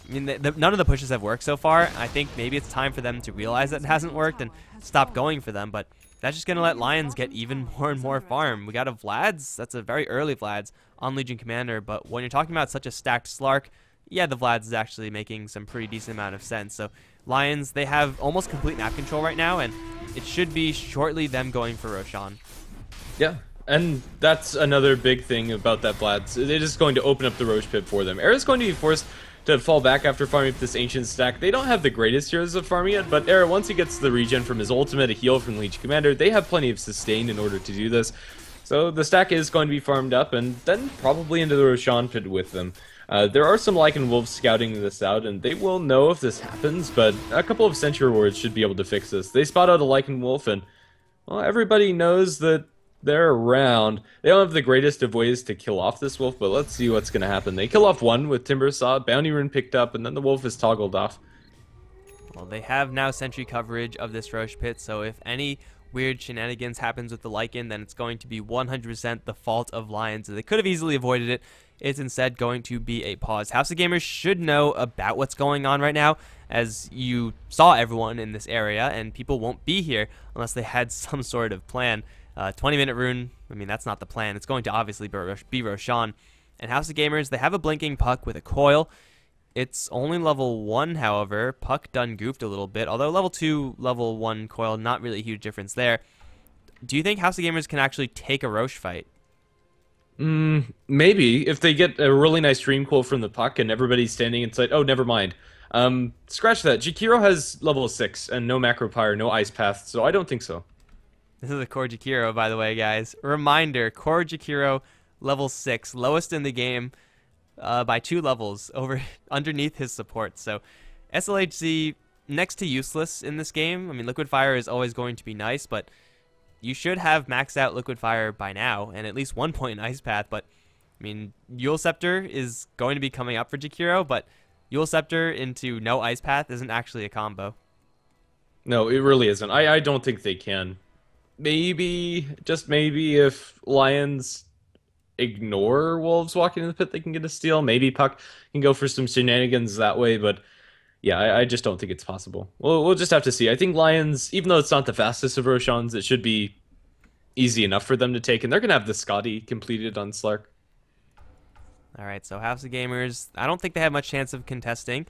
[SPEAKER 1] I mean, none of the pushes have worked so far. I think maybe it's time for them to realize that it hasn't worked and stop going for them. But that's just going to let Lions get even more and more farm. We got a Vlad's. That's a very early Vlad's on Legion Commander. But when you're talking about such a stacked Slark, yeah, the Vlad's is actually making some pretty decent amount of sense. So Lions, they have almost complete map control right now, and it should be shortly them going for Roshan.
[SPEAKER 2] Yeah, and that's another big thing about that Vlad's. It is going to open up the Roche pit for them. Era's going to be forced to fall back after farming up this ancient stack. They don't have the greatest heroes of farming it, but Era, once he gets the regen from his ultimate, a heal from Legion Commander, they have plenty of sustain in order to do this. So the stack is going to be farmed up, and then probably into the Roshan pit with them. There are some Lycan Wolves scouting this out, and they will know if this happens, but a couple of Sentry Wards should be able to fix this. They spot out a Lycan Wolf, and well, everybody knows that they're around. They don't have the greatest of ways to kill off this wolf, but let's see what's going to happen. They kill off one with Timber Saw, Bounty Rune picked up, and then the wolf is toggled off.
[SPEAKER 1] Well, they have now sentry coverage of this Roche pit, so if any weird shenanigans happens with the Lycan, then it's going to be 100% the fault of Lions. They could have easily avoided it. It's instead going to be a pause. House of Gamers should know about what's going on right now, as you saw everyone in this area, and people won't be here unless they had some sort of plan. 20-minute rune, I mean, that's not the plan. It's going to obviously be Roshan. And House of Gamers, they have a blinking Puck with a coil. It's only level 1, however. Puck done goofed a little bit, although level 2, level 1 coil, not really a huge difference there. Do you think House of Gamers can actually take a Roche fight?
[SPEAKER 2] Maybe, if they get a really nice dream coil from the Puck and everybody's standing inside. Oh, never mind. Scratch that. Jakiro has level 6 and no Macro Pyre, no Ice Path, so I don't think so.
[SPEAKER 1] This is a Core Jakiro, by the way, guys. Reminder, Core Jakiro, level 6, lowest in the game by 2 levels underneath his support. So SLHC, next to useless in this game. I mean, Liquid Fire is always going to be nice, but you should have maxed out Liquid Fire by now, and at least 1 point in Ice Path. But, I mean, Eul Scepter is going to be coming up for Jakiro, but Eul Scepter into no Ice Path isn't actually a combo.
[SPEAKER 2] No, it really isn't. I don't think they can. Maybe, just maybe, if Lions ignore Wolves walking in the pit, they can get a steal. Maybe Puck can go for some shenanigans that way, but yeah, I just don't think it's possible. We'll just have to see. I think Lions, even though it's not the fastest of Roshans, it should be easy enough for them to take, and they're going to have the Scotty completed on Slark.
[SPEAKER 1] Alright, so House of Gamers, I don't think they have much chance of contesting.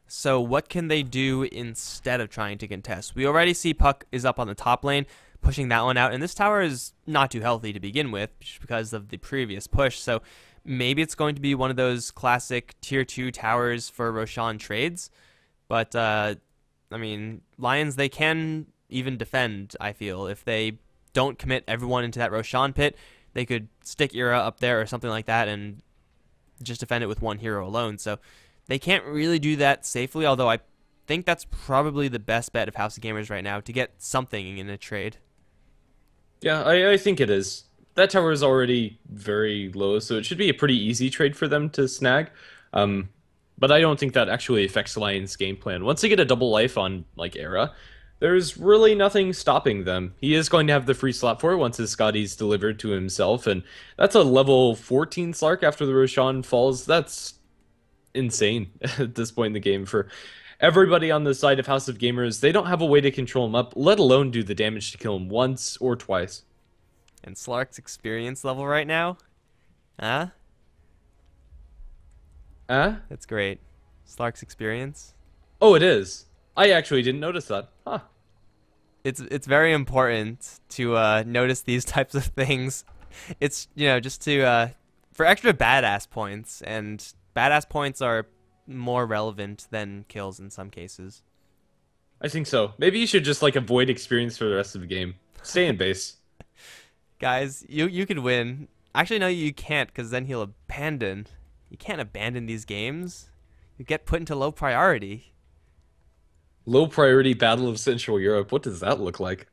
[SPEAKER 1] So what can they do instead of trying to contest? We already see Puck is up on the top lane, pushing that one out, and this tower is not too healthy to begin with just because of the previous push, so maybe it's going to be one of those classic tier 2 towers for Roshan trades, but I mean, Lions, they can even defend, I feel. If they don't commit everyone into that Roshan pit, they could stick Era up there or something like that and just defend it with one hero alone, so they can't really do that safely, although I think that's probably the best bet of House of Gamers right now, to get something in a trade.
[SPEAKER 2] Yeah, I think it is. That tower is already very low, so it should be a pretty easy trade for them to snag. But I don't think that actually affects Lions' game plan. Once they get a double life on, like, Era, there's really nothing stopping them. He is going to have the free slot for it once his Scotty's delivered to himself, and that's a level 14 Slark after the Roshan falls. That's insane at this point in the game for everybody on the side of House of Gamers. They don't have a way to control him up, let alone do the damage to kill him once or twice.
[SPEAKER 1] And Slark's experience level right now? Huh? That's great. Slark's experience?
[SPEAKER 2] Oh, it is. I actually didn't notice that. Huh.
[SPEAKER 1] It's very important to notice these types of things. It's, you know, just to for extra badass points, and badass points are more relevant than kills in some cases.
[SPEAKER 2] I think so. Maybe you should just, like, avoid experience for the rest of the game. Stay in base.
[SPEAKER 1] Guys, you could win. Actually, no, you can't, because then he'll abandon. You can't abandon these games. You get put into low priority.
[SPEAKER 2] Low priority Battle of Central Europe. What does that look like?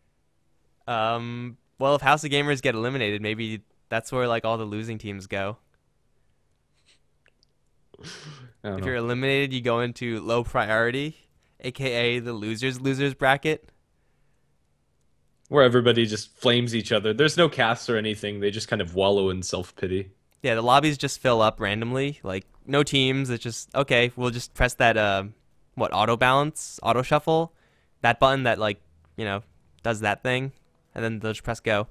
[SPEAKER 1] Well, if House of Gamers get eliminated, maybe that's where, like, all the losing teams go. If you're eliminated, you go into low priority, aka the losers bracket,
[SPEAKER 2] where everybody just flames each other. There's no casts or anything. They just kind of wallow in self-pity.
[SPEAKER 1] Yeah, the lobbies just fill up randomly. Like, no teams. It's just, okay, we'll just press that, auto balance, auto shuffle, that button that, like, you know, does that thing, and then they'll just press go.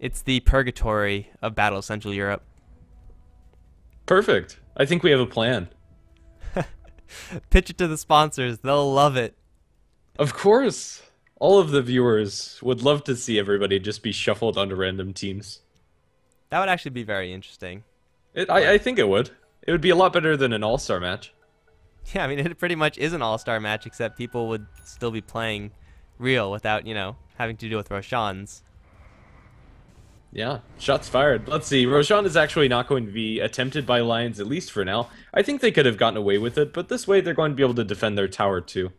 [SPEAKER 1] It's the purgatory of Battle of Central Europe.
[SPEAKER 2] Perfect. I think we have a plan.
[SPEAKER 1] Pitch it to the sponsors. They'll love it.
[SPEAKER 2] Of course. All of the viewers would love to see everybody just be shuffled onto random teams.
[SPEAKER 1] That would actually be very interesting.
[SPEAKER 2] I think it would. It would be a lot better than an all-star match.
[SPEAKER 1] Yeah, I mean, it pretty much is an all-star match, except people would still be playing real without, you know, having to deal with Roshan's.
[SPEAKER 2] Yeah, shots fired. Let's see. Roshan is actually not going to be attempted by Lions, at least for now. I think they could have gotten away with it, but this way they're going to be able to defend their tower too.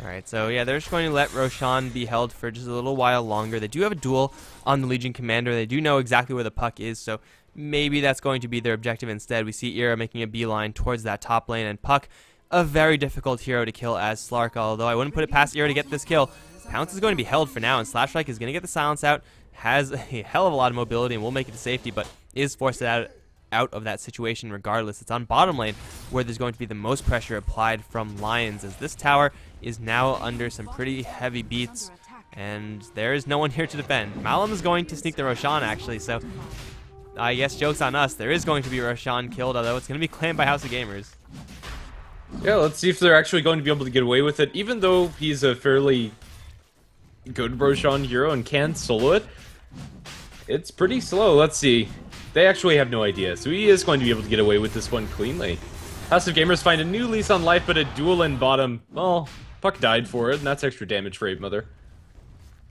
[SPEAKER 1] Alright, so yeah, they're just going to let Roshan be held for just a little while longer. They do have a duel on the Legion Commander. They do know exactly where the puck is, so maybe that's going to be their objective instead. We see Ira making a beeline towards that top lane, and Puck, a very difficult hero to kill as Slark, although I wouldn't put it past Ira to get this kill. Pounce is going to be held for now, and Slash Strike is going to get the silence out, has a hell of a lot of mobility and will make it to safety, but is forced out of that situation regardless. It's on bottom lane where there's going to be the most pressure applied from Lions, as this tower is now under some pretty heavy beats, and there is no one here to defend. Malum is going to sneak the Roshan, actually, so I guess joke's on us. There is going to be Roshan killed, although it's going to be claimed by House of Gamers.
[SPEAKER 2] Yeah, let's see if they're actually going to be able to get away with it, even though he's a fairly good Roshan hero and can solo it. It's pretty slow. Let's see. They actually have no idea, so he is going to be able to get away with this one cleanly. House of Gamers find a new lease on life, but a duel in bottom. Well, Puck died for it, and that's extra damage for Ape Mother.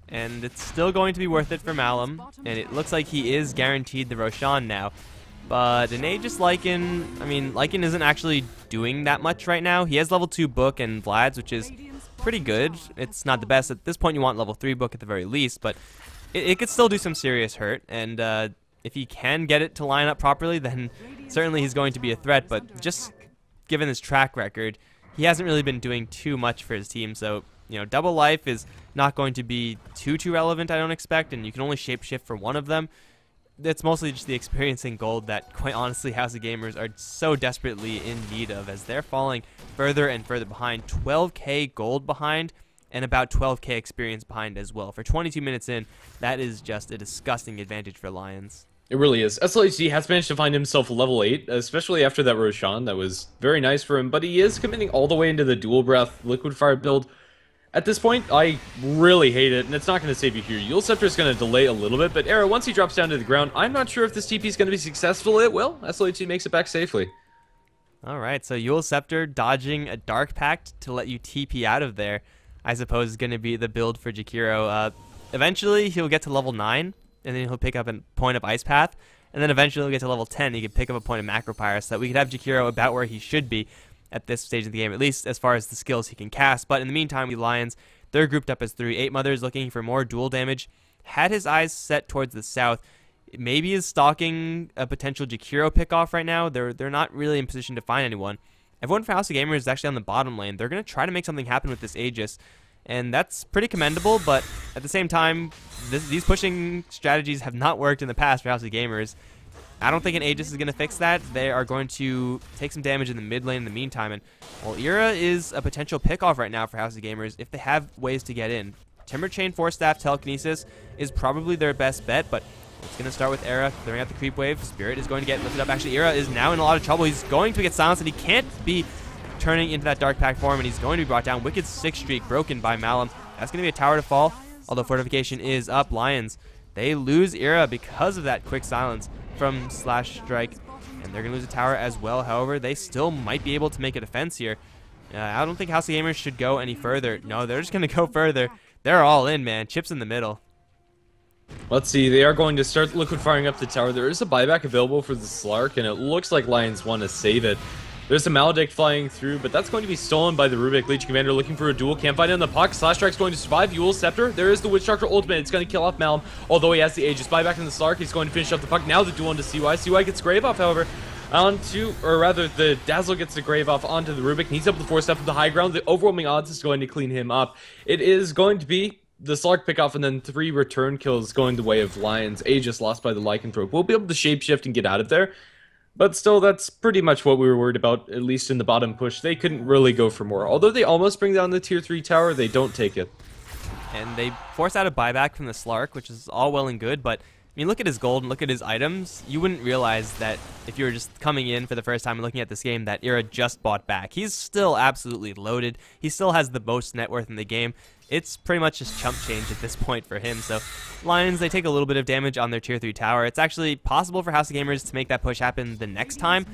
[SPEAKER 1] And it's still going to be worth it for Malum, and it looks like he is guaranteed the Roshan now. But an Aegis Lycan, I mean, Lycan isn't actually doing that much right now. He has level 2 Book and Vlad's, which is pretty good. It's not the best. At this point, you want level 3 Book at the very least, but it could still do some serious hurt, and if he can get it to line up properly, then certainly he's going to be a threat, but just given his track record, he hasn't really been doing too much for his team, so, you know, double life is not going to be too relevant, I don't expect, and you can only shapeshift for one of them. It's mostly just the experience in gold that, quite honestly, House of Gamers are so desperately in need of, as they're falling further and further behind, 12k gold behind, and about 12k experience behind as well. For 22 minutes in, that is just a disgusting advantage for Lions.
[SPEAKER 2] It really is. SLHC has managed to find himself level 8, especially after that Roshan. That was very nice for him, but he is committing all the way into the Dual Breath Liquid Fire build. At this point, I really hate it, and it's not going to save you here. Yule Scepter is going to delay a little bit, but Era, once he drops down to the ground, I'm not sure if this TP is going to be successful. It will. SLHC makes it back safely.
[SPEAKER 1] Alright, so Yule Scepter dodging a Dark Pact to let you TP out of there, I suppose, is going to be the build for Jakiro. Eventually, he'll get to level 9, and then he'll pick up a point of Ice Path, and then eventually he'll get to level 10, he can pick up a point of Macropyre, so that we could have Jakiro about where he should be at this stage of the game, at least as far as the skills he can cast. But in the meantime, we Lions, they're grouped up as 3. Ape Mother's looking for more dual damage, had his eyes set towards the south, maybe is stalking a potential Jakiro pickoff right now. They're not really in position to find anyone. Everyone for House of Gamers is actually on the bottom lane. They're going to try to make something happen with this Aegis, and that's pretty commendable, but at the same time, these pushing strategies have not worked in the past for House of Gamers. I don't think an Aegis is going to fix that. They are going to take some damage in the mid lane in the meantime, and well, Ira is a potential pickoff right now for House of Gamers if they have ways to get in. Timber Chain, Force Staff, Telekinesis is probably their best bet, but it's going to start with Era clearing out the creep wave. Spirit is going to get lifted up. Actually, Ira is now in a lot of trouble. He's going to get silenced, and he can't be turning into that Dark Pact form, and he's going to be brought down. Wicked 6 streak broken by Malum. That's going to be a tower to fall, although Fortification is up. Lions, they lose Ira because of that quick silence from Slash Strike, and they're going to lose a tower as well. However, they still might be able to make a defense here. I don't think House of Gamers should go any further. No, they're just going to go further. They're all in, man. Chips in the middle.
[SPEAKER 2] Let's see, they are going to start liquid firing up the tower. There is a buyback available for the Slark, and it looks like Lions want to save it. There's a Maledict flying through, but that's going to be stolen by the Rubik. Legion Commander looking for a duel, can't find it on the puck. Slash Strike's going to survive. Yule Scepter, there is the Witch Doctor ultimate. It's going to kill off Malum, although he has the Aegis. Buyback in the Slark, he's going to finish up the puck. Now the duel into CY. CY gets Grave off, however, the Dazzle gets the Grave off onto the Rubik, and he's able to force up to the high ground. The overwhelming odds is going to clean him up. It is going to be the Slark pickoff, and then 3 return kills going the way of Lions. Aegis lost by the Lycanthrope. We'll be able to shapeshift and get out of there. But still, that's pretty much what we were worried about, at least in the bottom push. They couldn't really go for more. Although they almost bring down the tier 3 tower, they don't take it.
[SPEAKER 1] And they force out a buyback from the Slark, which is all well and good, but I mean, look at his gold and look at his items. You wouldn't realize that if you were just coming in for the first time and looking at this game that Ira just bought back. He's still absolutely loaded. He still has the most net worth in the game. It's pretty much just chump change at this point for him. So Lions, they take a little bit of damage on their tier 3 tower. It's actually possible for House of Gamers to make that push happen the next time.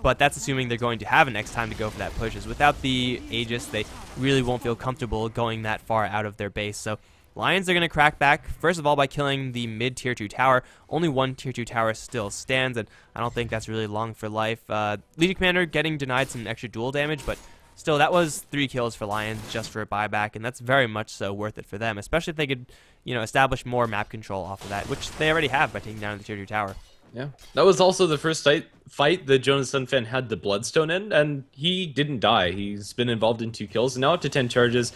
[SPEAKER 1] but that's assuming they're going to have an X time to go for that push, as without the Aegis, they really won't feel comfortable going that far out of their base. So Lions are going to crack back, first of all, by killing the mid tier 2 tower. Only one tier 2 tower still stands, and I don't think that's really long for life. Legion Commander getting denied some extra duel damage, but still, that was 3 kills for Lions just for a buyback, and that's very much so worth it for them, especially if they could, establish more map control off of that, which they already have by taking down the tier 2 tower.
[SPEAKER 2] Yeah, that was also the first fight that Jonas Sunfan had the Bloodstone in, and he didn't die. He's been involved in 2 kills, and now up to 10 charges.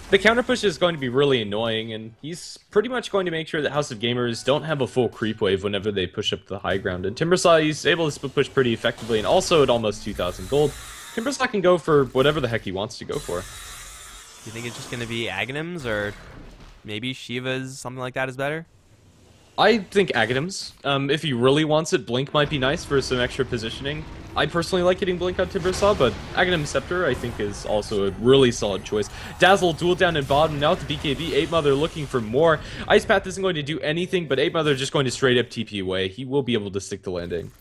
[SPEAKER 2] The counter push is going to be really annoying, and he's pretty much going to make sure that House of Gamers don't have a full creep wave whenever they push up the high ground. And Timbersaw, he's able to split push pretty effectively, and also at almost 2,000 gold. Timbersaw can go for whatever the heck he wants to go for.
[SPEAKER 1] Do you think it's just going to be Aghanims, or maybe Shiva's, something like that is better?
[SPEAKER 2] I think Aghanims. If he really wants it, Blink might be nice for some extra positioning. I personally like hitting Blink on Timbersaw, but Aghanim Scepter I think is also a really solid choice. Dazzle duel down in bottom, now to BKB, 8 Mother looking for more. Ice Path isn't going to do anything, but 8 Mother just going to straight up TP away. He will be able to stick the landing.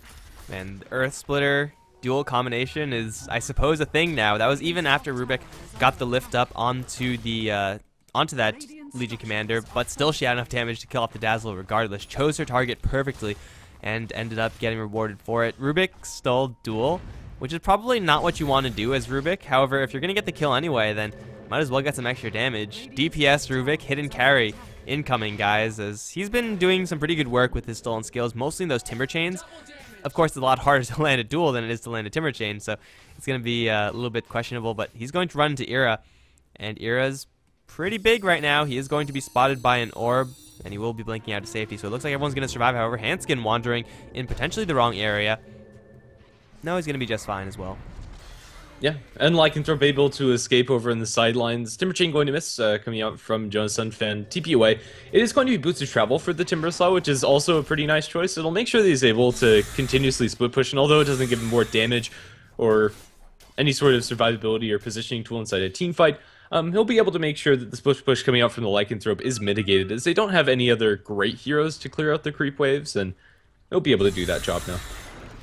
[SPEAKER 1] And the Earth Splitter dual combination is, I suppose, a thing now. That was even after Rubik got the lift up onto the onto that Legion Commander, but still she had enough damage to kill off the Dazzle regardless. Chose her target perfectly and ended up getting rewarded for it. Rubik stole duel, which is probably not what you want to do as Rubik. However, if you're going to get the kill anyway, then might as well get some extra damage. DPS Rubik, hidden carry incoming, guys, as he's been doing some pretty good work with his stolen skills, mostly in those Timber Chains. Of course, it's a lot harder to land a duel than it is to land a Timber Chain, so it's going to be a little bit questionable, but he's going to run into Ira, and Ira's pretty big right now. He is going to be spotted by an orb, and he will be blinking out to safety, so it looks like everyone's going to survive. However, Hanskin wandering in potentially the wrong area. No, he's going to be just fine as well.
[SPEAKER 2] Yeah, and Lycanthrope able to escape over in the sidelines. Timber Chain going to miss, coming out from Jonas Sunfan. TP away. It is going to be Boots of Travel for the Timbersaw, which is also a pretty nice choice. It'll make sure that he's able to continuously split push, and although it doesn't give him more damage or any sort of survivability or positioning tool inside a team fight, he'll be able to make sure that the split push coming out from the Lycanthrope is mitigated, as they don't have any other great heroes to clear out the creep waves, and he'll be able to do that job now.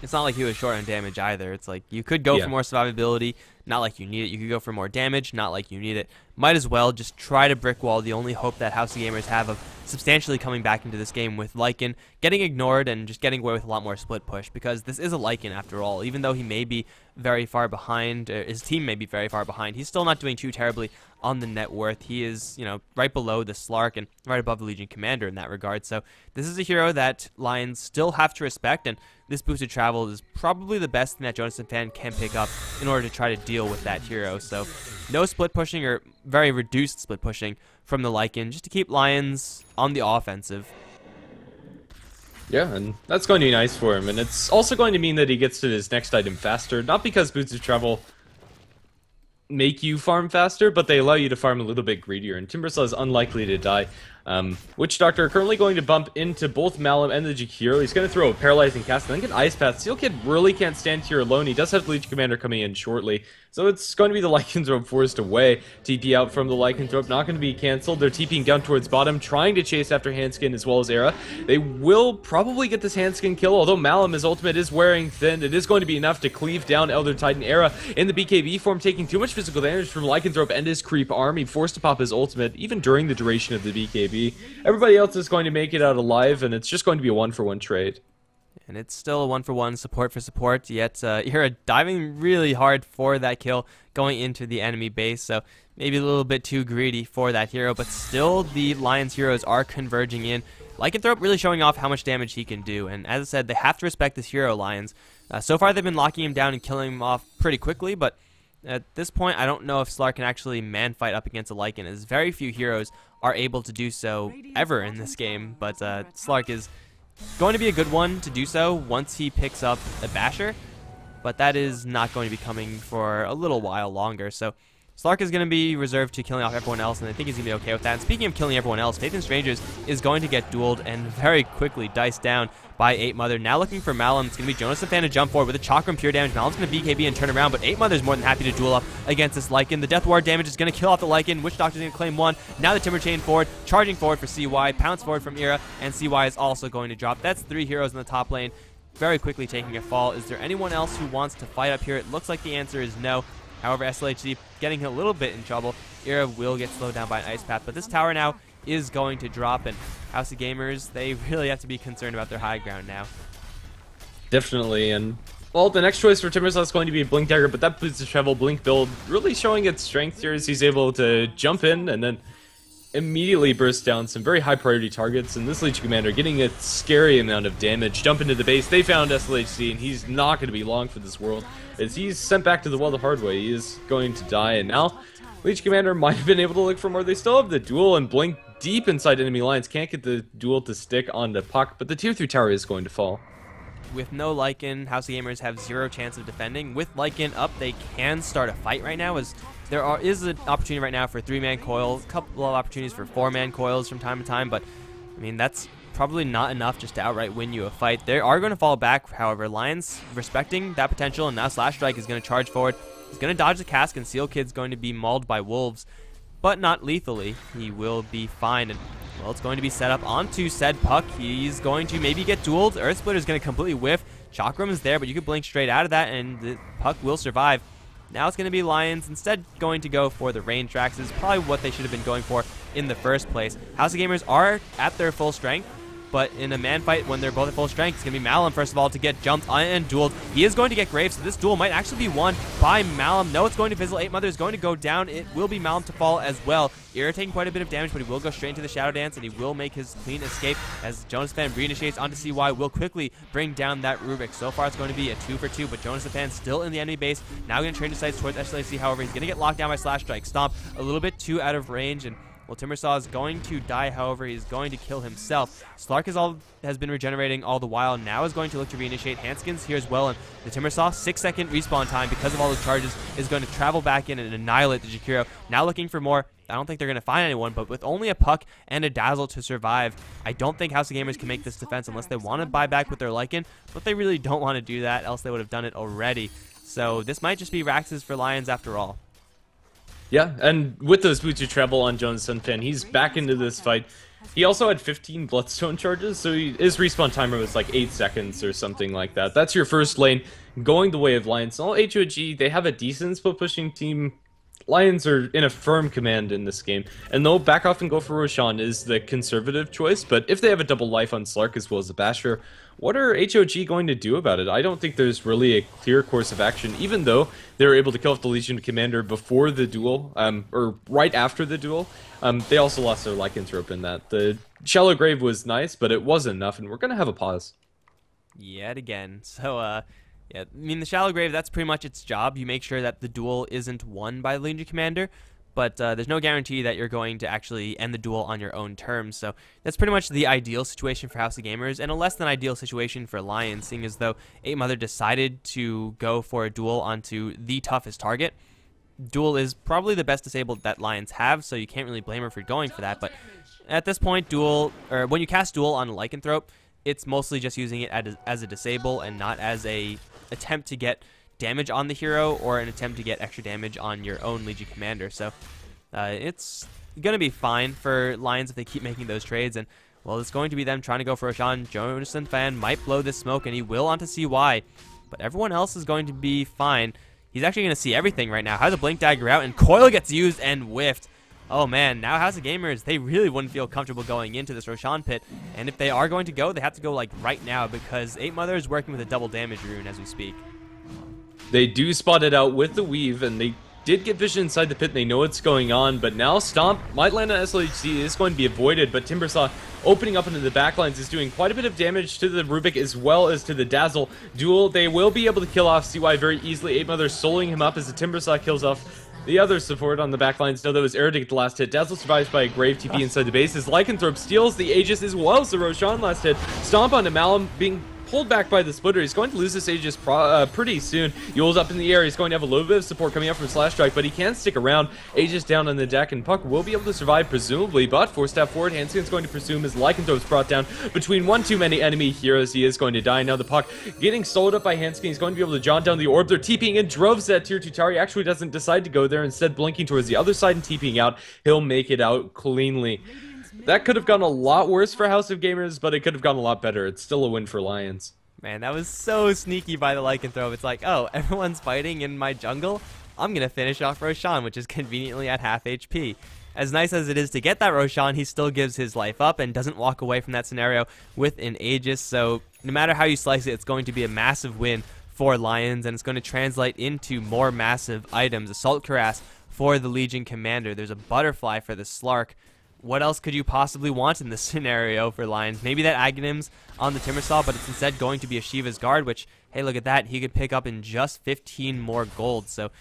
[SPEAKER 1] It's not like he was short on damage either. It's like you could go for more survivability, not like you need it. You could go for more damage, not like you need it. Might as well just try to brick wall. The only hope that House of Gamers have of substantially coming back into this game with Lycan getting ignored and just getting away with a lot more split push, because this is a Lycan after all. Even though he may be very far behind, his team may be very far behind, he's still not doing too terribly on the net worth. He is, right below the Slark and right above the Legion Commander in that regard. So this is a hero that Lions still have to respect, and this boosted travel is probably the best thing that Jonas Fan can pick up in order to try to deal with that hero. So no split pushing, or very reduced split pushing from the Lycan, just to keep Lions on the offensive.
[SPEAKER 2] Yeah, and that's going to be nice for him, and it's also going to mean that he gets to his next item faster, not because Boots of Travel make you farm faster, but they allow you to farm a little bit greedier, and Timbersaw is unlikely to die. Witch Doctor currently going to bump into both Malum and the Jakiro. He's going to throw a Paralyzing Cast, and then get Ice Path. Steel Kid really can't stand here alone. He does have the Legion Commander coming in shortly, so it's going to be the Lycanthrope forced away. TP out from the Lycanthrope, not going to be cancelled. They're TPing down towards bottom, trying to chase after Hanskin as well as Era. They will probably get this Hanskin kill, although Malum, his ultimate is wearing thin. It is going to be enough to cleave down Elder Titan. Era in the BKB form, taking too much physical damage from Lycanthrope and his creep arm. He forced to pop his ultimate, even during the duration of the BKB. Everybody else is going to make it out alive, and it's just going to be a 1-for-1 trade.
[SPEAKER 1] And it's still a 1-for-1 support for support, yet Ira diving really hard for that kill going into the enemy base, so maybe a little bit too greedy for that hero, but still the Lions heroes are converging in. Lycanthrope really showing off how much damage he can do, and as I said, they have to respect this hero, Lions. So far they've been locking him down and killing him off pretty quickly, but at this point I don't know if Slark can actually man-fight up against a Lycan, as very few heroes are able to do so ever in this game, but Slark is going to be a good one to do so once he picks up a Basher, but that is not going to be coming for a little while longer. So Slark is going to be reserved to killing off everyone else, and I think he's going to be okay with that. And speaking of killing everyone else, Faith in Strangers is going to get dueled and very quickly diced down by 8 Mother. Now looking for Malum. It's going to be Jonas Fan to jump forward with a Chakram pure damage. Malum's going to BKB and turn around, but 8 Mother is more than happy to duel up against this Lycan. The Death Ward damage is going to kill off the Lycan. Witch Doctor's going to claim 1. Now the Timber Chain forward, charging forward for CY. Pounce forward from Ira, and CY is also going to drop. That's 3 heroes in the top lane. very quickly taking a fall. Is there anyone else who wants to fight up here? It looks like the answer is no. However, SLHC getting a little bit in trouble. Era will get slowed down by an ice path, but this tower now is going to drop, and House of Gamers, they really have to be concerned about their high ground now.
[SPEAKER 2] Definitely, and well, the next choice for Timbersaw is going to be Blink Dagger, but that boots the Travel Blink build really showing its strength here as he's able to jump in and then immediately burst down some very high priority targets, and this Legion Commander getting a scary amount of damage. Jump into the base, they found SLHC, and he's not going to be long for this world as he's sent back to the well the hard way. He is going to die, and now Legion Commander might have been able to look for more. They still have the duel, and Blink deep inside enemy lines can't get the duel to stick on the puck, but the tier 3 tower is going to fall.
[SPEAKER 1] With no Lycan, House of Gamers have zero chance of defending. With Lycan up, they can start a fight right now, as there is an opportunity right now for 3-man coils, a couple of opportunities for 4-man coils from time to time, but I mean, that's probably not enough just to outright win you a fight. They are going to fall back, however. Lions respecting that potential, and now Slash Strike is going to charge forward. He's going to dodge the cask, and Seal Kid's going to be mauled by wolves, but not lethally. He will be fine, and well, it's going to be set up onto said puck. He's going to maybe get dueled. Earth Splitter is going to completely whiff. Chakram is there, but you can blink straight out of that, and the puck will survive. Now it's going to be Lions instead going to go for the range tracks. This is probably what they should have been going for in the first place. House of Gamers are at their full strength, but in a man fight when they're both at full strength, it's going to be Malum first of all to get jumped and dueled. He is going to get Graves, so this duel might actually be won by Malum. No, it's going to fizzle. 8 Mother is going to go down. It will be Malum to fall as well. Ira taking quite a bit of damage, but he will go straight into the Shadow Dance, and he will make his clean escape as Jonas Fan reinitiates onto CY, will quickly bring down that Rubik. So far, it's going to be a 2 for 2, but Jonas Fan still in the enemy base. Now going to turn his sights towards SLAC. However, he's going to get locked down by Slash Strike. Stomp a little bit too out of range, and well, Timbersaw is going to die, however, he's going to kill himself. Slark has been regenerating all the while, now is going to look to reinitiate. Hanskin's here as well, and the Timbersaw, 6-second respawn time because of all those charges, is going to travel back in and annihilate the Jakiro. Now looking for more. I don't think they're going to find anyone, but with only a puck and a dazzle to survive, I don't think House of Gamers can make this defense unless they want to buy back with their Lycan, but they really don't want to do that, else they would have done it already. So this might just be Raxes for Lions after all.
[SPEAKER 2] Yeah, and with those boots of travel on Jonas Sunfan, he's back into this fight. He also had 15 Bloodstone charges, so his respawn timer was like 8 seconds or something like that. That's your first lane going the way of Lions. All HOG, they have a decent split pushing team. Lions are in a firm command in this game, and they'll back off and go for Roshan is the conservative choice, but if they have a double life on Slark as well as the Basher, what are HOG going to do about it? I don't think there's really a clear course of action, even though they were able to kill off the Legion Commander before the duel, or right after the duel. They also lost their lycanthrope in that. The Shallow Grave was nice, but it wasn't enough, and we're going to have a pause.
[SPEAKER 1] Yet again. So, yeah, I mean, the Shallow Grave, that's pretty much its job. You make sure that the duel isn't won by the Legion Commander, but there's no guarantee that you're going to actually end the duel on your own terms. So that's pretty much the ideal situation for House of Gamers, and a less than ideal situation for Lions, seeing as though 8 Mother decided to go for a duel onto the toughest target. Duel is probably the best disabled that Lions have, so you can't really blame her for going for that, but at this point, duel, or when you cast duel on a lycanthrope, it's mostly just using it as a disable and not as a attempt to get damage on the hero or an attempt to get extra damage on your own Legion Commander. So it's going to be fine for Lions if they keep making those trades. And, well, it's going to be them trying to go for Roshan. Jonas Fan might blow this smoke, and he will onto CY. But everyone else is going to be fine. He's actually going to see everything right now. Has a Blink Dagger out, and Coil gets used and whiffed. Oh man, now House of Gamers, they really wouldn't feel comfortable going into this Roshan pit. And if they are going to go, they have to go like right now, because 8 Mother is working with a double damage rune as we speak.
[SPEAKER 2] They do spot it out with the weave, and they did get vision inside the pit, and they know what's going on, but now Stomp might land on SLHC, is going to be avoided, but Timbersaw opening up into the backlines is doing quite a bit of damage to the Rubik as well as to the Dazzle duel. They will be able to kill off CY very easily. 8 Mother soloing him up as the Timbersaw kills off the other support on the backlines. No, that was Era to get the last hit. Dazzle survives by a Grave TP inside the base as Lycanthrope steals the Aegis as well as the Roshan last hit. Stomp onto Malum being pulled back by the Splitter. He's going to lose this Aegis pretty soon. Yule's up in the air. He's going to have a little bit of support coming up from Slash Strike, but he can stick around. Aegis down on the deck, and Puck will be able to survive, presumably, but 4-step forward, Hanskin's going to presume his Lycanthrope's brought down between one too many enemy heroes. He is going to die. Now the Puck getting soloed up by Hanskin. He's going to be able to jaunt down the orb. They're TPing in droves that tier 2 tower. He actually doesn't decide to go there, instead blinking towards the other side and TPing out. He'll make it out cleanly. That could have gone a lot worse for House of Gamers, but it could have gone a lot better. It's still a win for Lions.
[SPEAKER 1] Man, that was so sneaky by the lycanthrope. It's like, oh, everyone's fighting in my jungle? I'm going to finish off Roshan, which is conveniently at half HP. As nice as it is to get that Roshan, he still gives his life up and doesn't walk away from that scenario with an Aegis. So no matter how you slice it, it's going to be a massive win for Lions, and it's going to translate into more massive items. Assault Cuirass for the Legion Commander. There's a Butterfly for the Slark. What else could you possibly want in this scenario for Lions? Maybe that Aghanim's on the Timbersaw, but it's instead going to be a Shiva's Guard, which, hey, look at that. He could pick up in just 15 more gold. So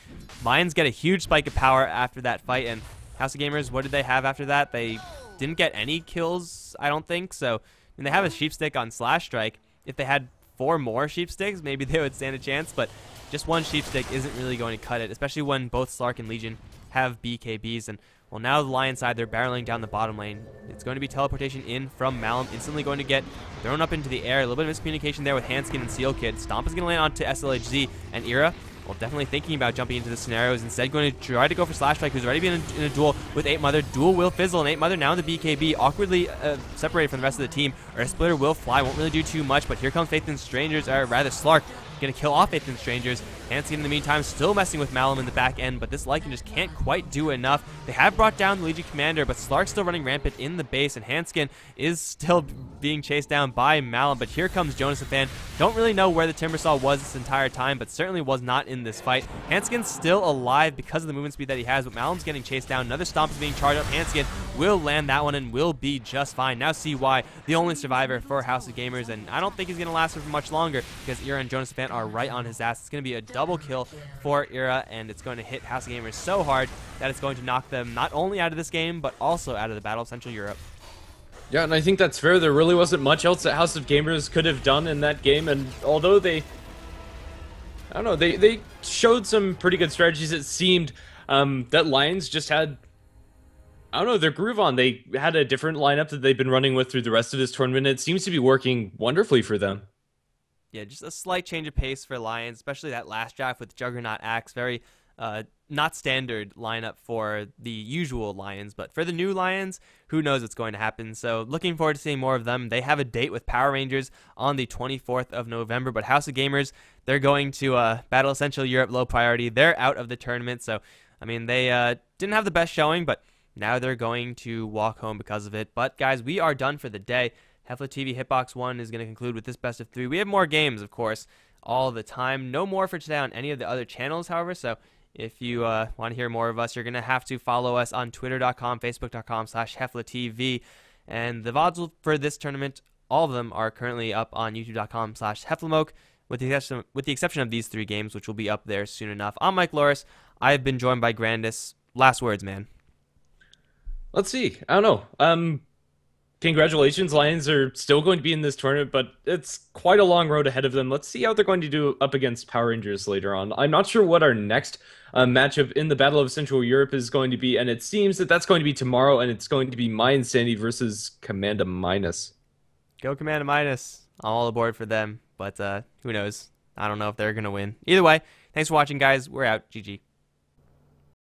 [SPEAKER 1] Lions get a huge spike of power after that fight. And House of Gamers, what did they have after that? They didn't get any kills, I don't think. So they have a Sheepstick on Slash Strike. If they had 4 more Sheepsticks, maybe they would stand a chance. But just one Sheepstick isn't really going to cut it, especially when both Slark and Legion have BKBs. And well, now the Lion side, they're barreling down the bottom lane. It's going to be teleportation in from Malum, instantly going to get thrown up into the air. A little bit of miscommunication there with Handskin and Seal Kid. Stomp is going to land onto SLHZ, and Ira, well, definitely thinking about jumping into this scenario, is instead going to try to go for Slash Strike, who's already been in a duel with 8 Mother. Duel will fizzle, and 8 Mother now in the BKB, awkwardly separated from the rest of the team. Earth Splitter will fly, won't really do too much, but here comes Faith and Strangers, or rather Slark, going to kill off Faith and Strangers. Hanskin in the meantime still messing with Malum in the back end, but this Lycan just can't quite do enough. They have brought down the Legion Commander, but Slark's still running rampant in the base, and Hanskin is still being chased down by Malum. But here comes Jonasafan. Don't really know where the Timbersaw was this entire time, but certainly was not in this fight. Hanskin's still alive because of the movement speed that he has, but Malum's getting chased down. Another Stomp is being charged up. Hanskin will land that one and will be just fine. Now CY, the only survivor for House of Gamers, and I don't think he's going to last for much longer because Ira and Jonasafan are right on his ass. It's going to be a double kill for Ira, and it's going to hit House of Gamers so hard that it's going to knock them not only out of this game, but also out of the Battle of Central Europe.
[SPEAKER 2] Yeah, and I think that's fair. There really wasn't much else that House of Gamers could have done in that game, and although they, I don't know, they showed some pretty good strategies, it seemed that Lions just had, I don't know, their groove on. They had a different lineup that they've been running with through the rest of this tournament. It seems to be working wonderfully for them.
[SPEAKER 1] Yeah, just a slight change of pace for Lions, especially that last draft with Juggernaut Axe. Very not standard lineup for the usual Lions, but for the new Lions, who knows what's going to happen. So looking forward to seeing more of them. They have a date with Power Rangers on the 24th of November, but House of Gamers, they're going to Battle Central Europe low priority. They're out of the tournament, so I mean, they didn't have the best showing, but now they're going to walk home because of it. But guys, we are done for the day. HeflaTV Hitbox 1 is going to conclude with this best of 3. We have more games, of course, all the time. No more for today on any of the other channels, however, so if you want to hear more of us, you're going to have to follow us on twitter.com, facebook.com/HeflaTV. And the VODs for this tournament, all of them are currently up on youtube.com/HeflaMoke, with the exception of these 3 games, which will be up there soon enough. I'm Mike Loris. I've been joined by Grandis. Last words, man.
[SPEAKER 2] Let's see. I don't know. Congratulations, Lions are still going to be in this tournament, but it's quite a long road ahead of them. Let's see how they're going to do up against Power Rangers later on. I'm not sure what our next matchup in the Battle of Central Europe is going to be, and it seems that that's going to be tomorrow, and it's going to be Mind Sandy versus Commanda Minus.
[SPEAKER 1] Go Commanda Minus. I'm all aboard for them, but who knows? I don't know if they're going to win. Either way, thanks for watching, guys. We're out. GG.